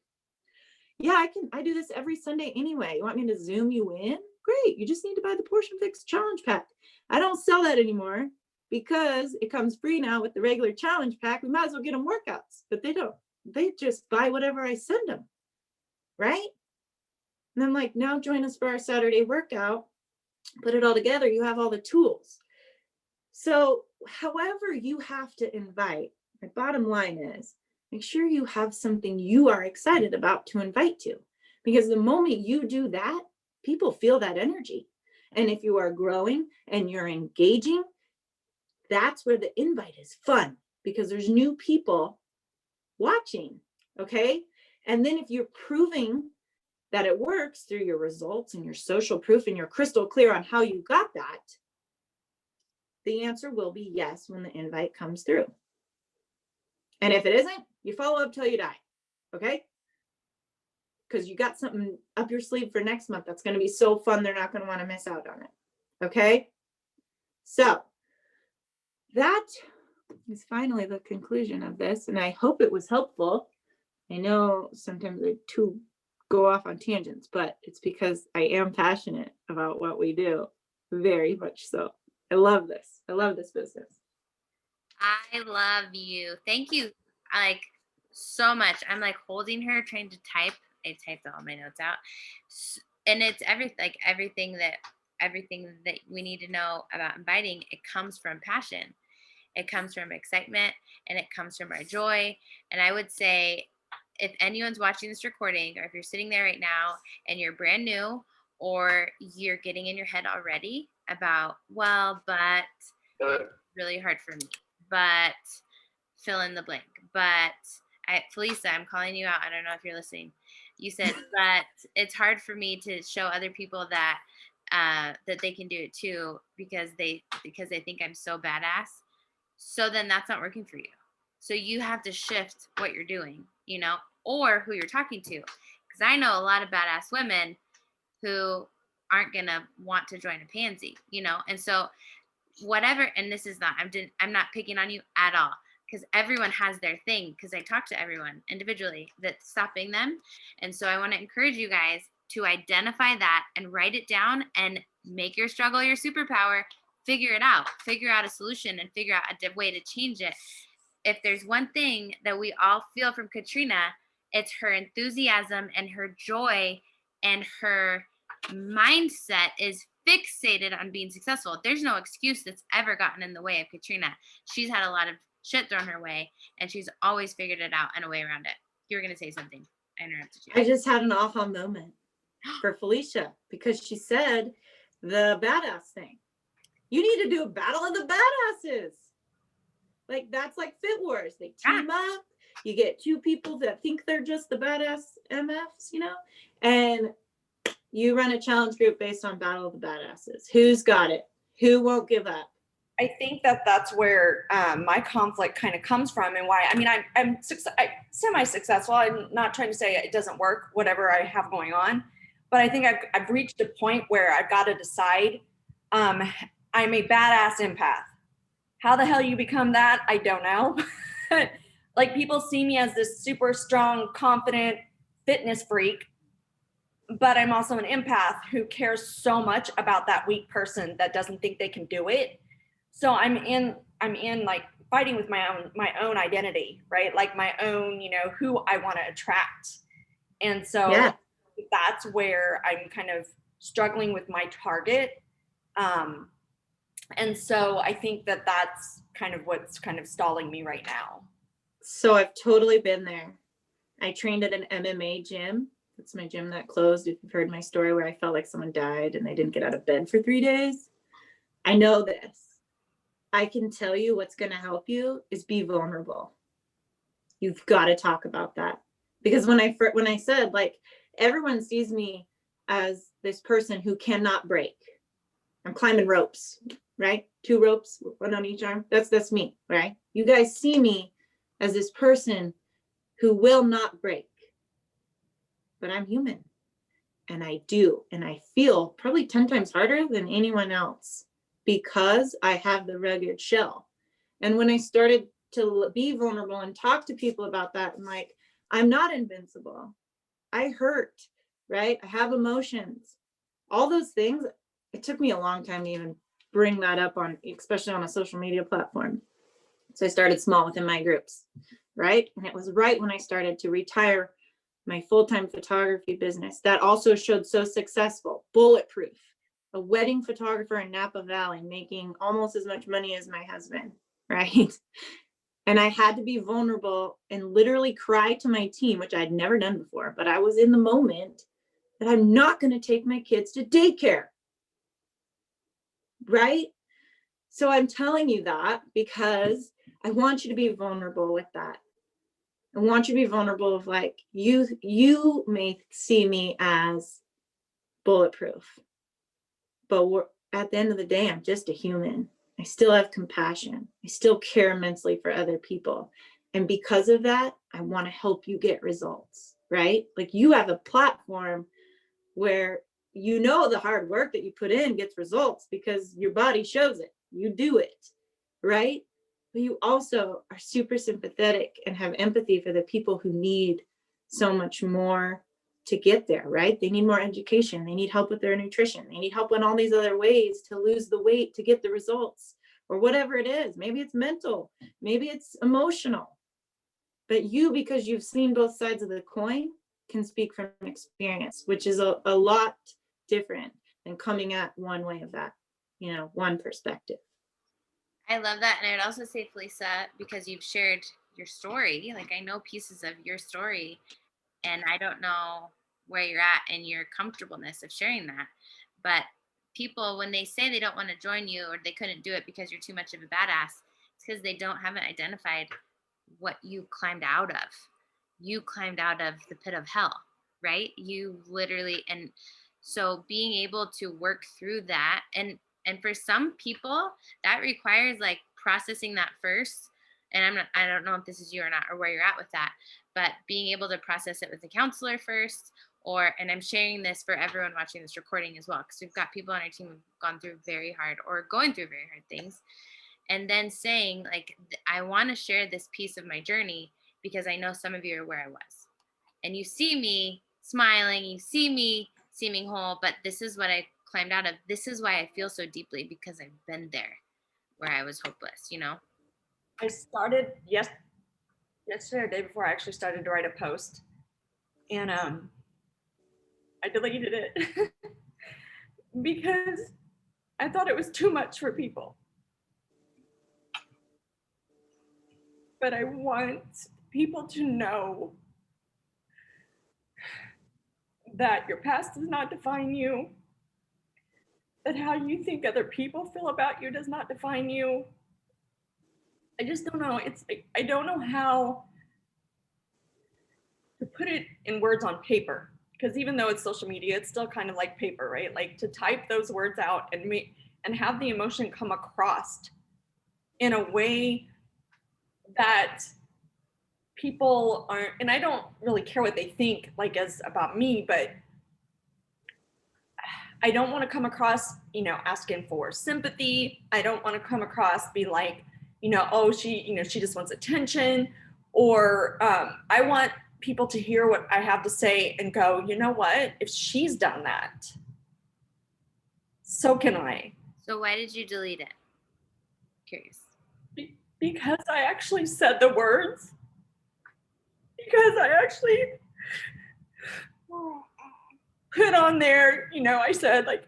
yeah, I do this every Sunday anyway. You want me to Zoom you in? Great. You just need to buy the Portion Fix challenge pack. I don't sell that anymore because it comes free now with the regular challenge pack. We might as well get them workouts, but they don't. They just buy whatever I send them. Right? And I'm like, now join us for our Saturday workout. Put it all together. You have all the tools. So however you have to invite, my bottom line is make sure you have something you are excited about to invite to. Because the moment you do that, people feel that energy. And if you are growing and you're engaging, that's where the invite is fun because there's new people watching. Okay. And then if you're proving that it works through your results and your social proof and you're crystal clear on how you got that, the answer will be yes when the invite comes through. And if it isn't, you follow up till you die. Okay. Because you got something up your sleeve for next month that's going to be so fun, they're not going to want to miss out on it. Okay. So that is finally the conclusion of this, and I hope it was helpful. I know sometimes I too go off on tangents, but it's because I am passionate about what we do, very much so. I love this. I love this business. I love you. Thank you. Like so much. I'm like holding her, trying to type. I typed all my notes out. And it's everything that we need to know about inviting. It comes from passion. It comes from excitement, and it comes from our joy. And I would say if anyone's watching this recording, or if you're sitting there right now and you're brand new, or you're getting in your head already about, well, but really hard for me, but fill in the blank. But Felisa, I'm calling you out. I don't know if you're listening. You said, but it's hard for me to show other people that that they can do it too, because they think I'm so badass. So then that's not working for you. So you have to shift what you're doing, or who you're talking to. Because I know a lot of badass women who aren't gonna want to join a pansy, and so whatever. And this is not, I'm not picking on you at all, because everyone has their thing, because I talk to everyone individually that's stopping them. And so I want to encourage you guys to identify that and write it down and make your struggle your superpower. Figure out a solution, and figure out a way to change it. If there's one thing that we all feel from Catrina, it's her enthusiasm and her joy, and her mindset is fixated on being successful. There's no excuse that's ever gotten in the way of Catrina. She's had a lot of shit thrown her way, and she's always figured it out and a way around it. You were going to say something. I interrupted you. I just had an aha moment for Felicia, because she said the badass thing. You need to do a battle of the badasses. Like, that's like Fit Wars. They team up. You get two people that think they're just the badass MFs, and you run a challenge group based on Battle of the Badasses. Who's got it? Who won't give up? I think that's where my conflict kind of comes from, and why. I mean, I'm semi-successful. I'm not trying to say it doesn't work, whatever I have going on, but I think I've reached a point where I've got to decide. I'm a badass empath. How the hell you become that, I don't know. Like, people see me as this super strong, confident fitness freak, but I'm also an empath who cares so much about that weak person that doesn't think they can do it. So I'm in like fighting with my own identity, right? Like my own, who I want to attract. And so that's where I'm kind of struggling with my target. And so I think that's kind of what's kind of stalling me right now. So I've totally been there. I trained at an MMA gym. That's my gym that closed. If you've heard my story where I felt like someone died and they didn't get out of bed for 3 days. I know this. I can tell you what's going to help you is be vulnerable. You've got to talk about that. Because when I said, like, everyone sees me as this person who cannot break. I'm climbing ropes, right? 2 ropes, 1 on each arm. That's me, right? You guys see me as this person who will not break. But I'm human. And I do. And I feel probably 10 times harder than anyone else, because I have the rugged shell. And when I started to be vulnerable and talk to people about that, I'm like, I'm not invincible. I hurt, right? I have emotions. All those things. It took me a long time to even bring that up on, especially on a social media platform. So I started small within my groups, right? And it was right when I started to retire my full-time photography business that also showed so successful, bulletproof, a wedding photographer in Napa Valley, making almost as much money as my husband, right? And I had to be vulnerable and literally cry to my team, which I'd never done before, but I was in the moment that I'm not going to take my kids to daycare, right? So I'm telling you that because I want you to be vulnerable with that. I want you to be vulnerable of, like, you may see me as bulletproof, but at the end of the day, I'm just a human. I still have compassion. I still care immensely for other people. And because of that, I want to help you get results, right? Like, you have a platform where the hard work that you put in gets results because your body shows it. You do it, right? but you also are super sympathetic and have empathy for the people who need so much more to get there, right? They need more education. They need help with their nutrition. They need help in all these other ways to lose the weight, to get the results, or whatever it is. Maybe it's mental, maybe it's emotional. But you, because you've seen both sides of the coin, can speak from experience, which is a lot different than coming at one way of that, one perspective. I love that. And I would also say, Felisa, because you've shared your story, like I know pieces of your story, and I don't know where you're at and your comfortableness of sharing that. But people, when they say they don't want to join you or they couldn't do it because you're too much of a badass, it's because they haven't identified what you climbed out of. You climbed out of the pit of hell, right? You literally, and so being able to work through that, and for some people that requires like processing that first. And I don't know if this is you or not, or where you're at with that, but being able to process it with a counselor first, and I'm sharing this for everyone watching this recording as well, because we've got people on our team who've gone through very hard or going through very hard things. And then saying like, I want to share this piece of my journey because I know some of you are where I was. And you see me smiling, you see me seeming whole, but this is what I climbed out of. This is why I feel so deeply, because I've been there where I was hopeless, I started yesterday or day before, I actually started to write a post, and I deleted it because I thought it was too much for people. But I want people to know that your past does not define you, that how you think other people feel about you does not define you. I just don't know. I don't know how to put it in words on paper, because even though it's social media, it's still kind of like paper, right? Like to type those words out and have the emotion come across in a way that people aren't, and I don't really care what they think like as about me, but I don't want to come across, asking for sympathy. I don't want to come across be like, oh, she just wants attention, or I want people to hear what I have to say and go, you know what? If she's done that, so can I. So why did you delete it? Curious. Because I actually said the words. Because I actually put on there, I said like,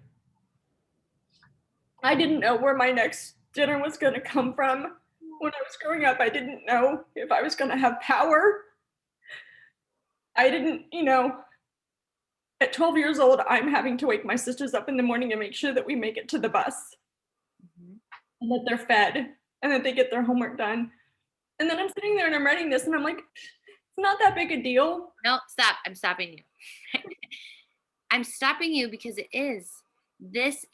I didn't know where my next dinner was going to come from. When I was growing up, I didn't know if I was going to have power. I didn't, at 12 years old, I'm having to wake my sisters up in the morning and make sure that we make it to the bus, and that they're fed, and that they get their homework done. And then I'm sitting there and I'm writing this and I'm like, it's not that big a deal. No, stop. I'm stopping you. I'm stopping you because it is. This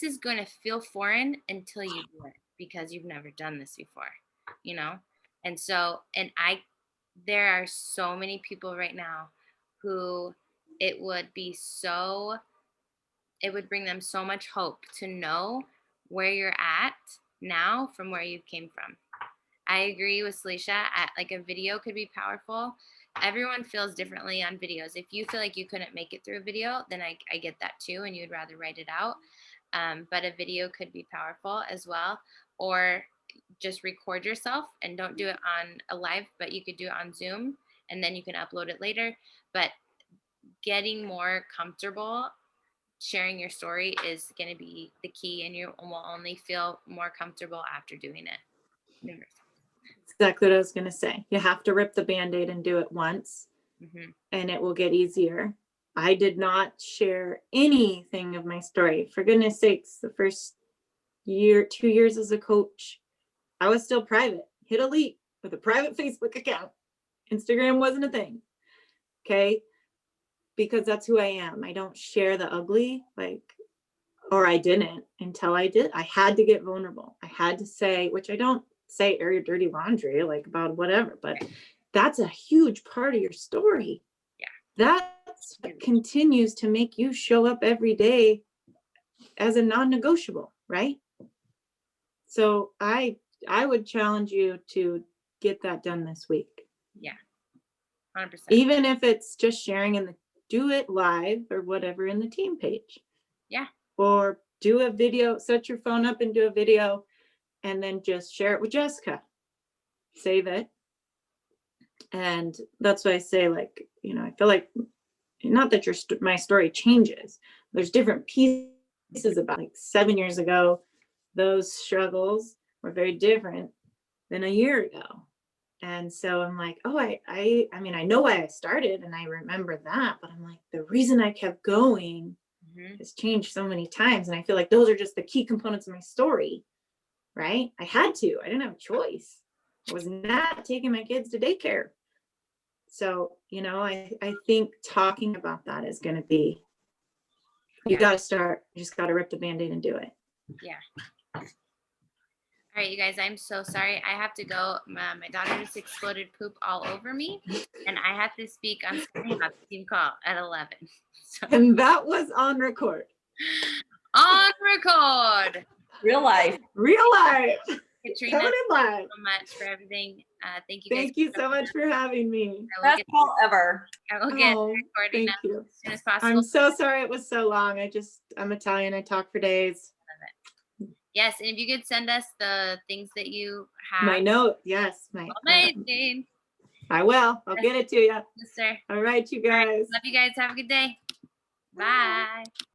is going to feel foreign until you do it, because you've never done this before, And so, there are so many people right now who it would bring them so much hope to know where you're at now from where you came from. I agree with Celicia. Like a video could be powerful. Everyone feels differently on videos. If you feel like you couldn't make it through a video, then I get that too, and you'd rather write it out. But a video could be powerful as well. Or just record yourself and don't do it on a live, but you could do it on Zoom and then you can upload it later. But getting more comfortable sharing your story is going to be the key, and you will only feel more comfortable after doing it. Exactly what I was going to say. You have to rip the Band-Aid and do it once, and it will get easier. I did not share anything of my story. For goodness sakes, the first 2 years as a coach, I was still private. Hit elite with a private Facebook account. Instagram wasn't a thing. Okay. Because that's who I am. I don't share the ugly, or I didn't until I did. I had to get vulnerable. I had to say, which I don't say air your dirty laundry, about whatever, but that's a huge part of your story. Yeah. That's what continues to make you show up every day as a non-negotiable, right? So I I would challenge you to get that done this week. Yeah. 100%. Even if it's just sharing in the do it live or whatever in the team page. Yeah. Or do a video, set your phone up and do a video and then just share it with Jessica. Save it. And that's why I say, like, you know, I feel like not that my story changes. There's different pieces about, like, 7 years ago, those struggles were very different than a year ago. And so I'm like, oh, I mean, I know why I started and I remember that, but I'm like, the reason I kept going has changed so many times. And I feel like those are just the key components of my story, right? I had to, I didn't have a choice. I was not taking my kids to daycare. So, you know, I think talking about that is going to be, you got to start, you just got to rip the Band-Aid and do it. Yeah. All right, you guys, I'm so sorry. I have to go. My daughter just exploded poop all over me, and I have to speak on something about the team call at 11. So, And that was on record. on record. Real life. Real life. Katrina, Coming in live. thank you so much for everything. Thank you guys. Thank you so much for having me. I will Best get, call ever. I will get Oh, recording thank them you. as soon as possible. I'm so sorry it was so long. I'm Italian. I talk for days. Yes, and if you could send us the things that you have. My note. Yes. Amazing. I will. I'll get it to you. Yes, sir. All right, you guys. Love you guys. Have a good day. Bye.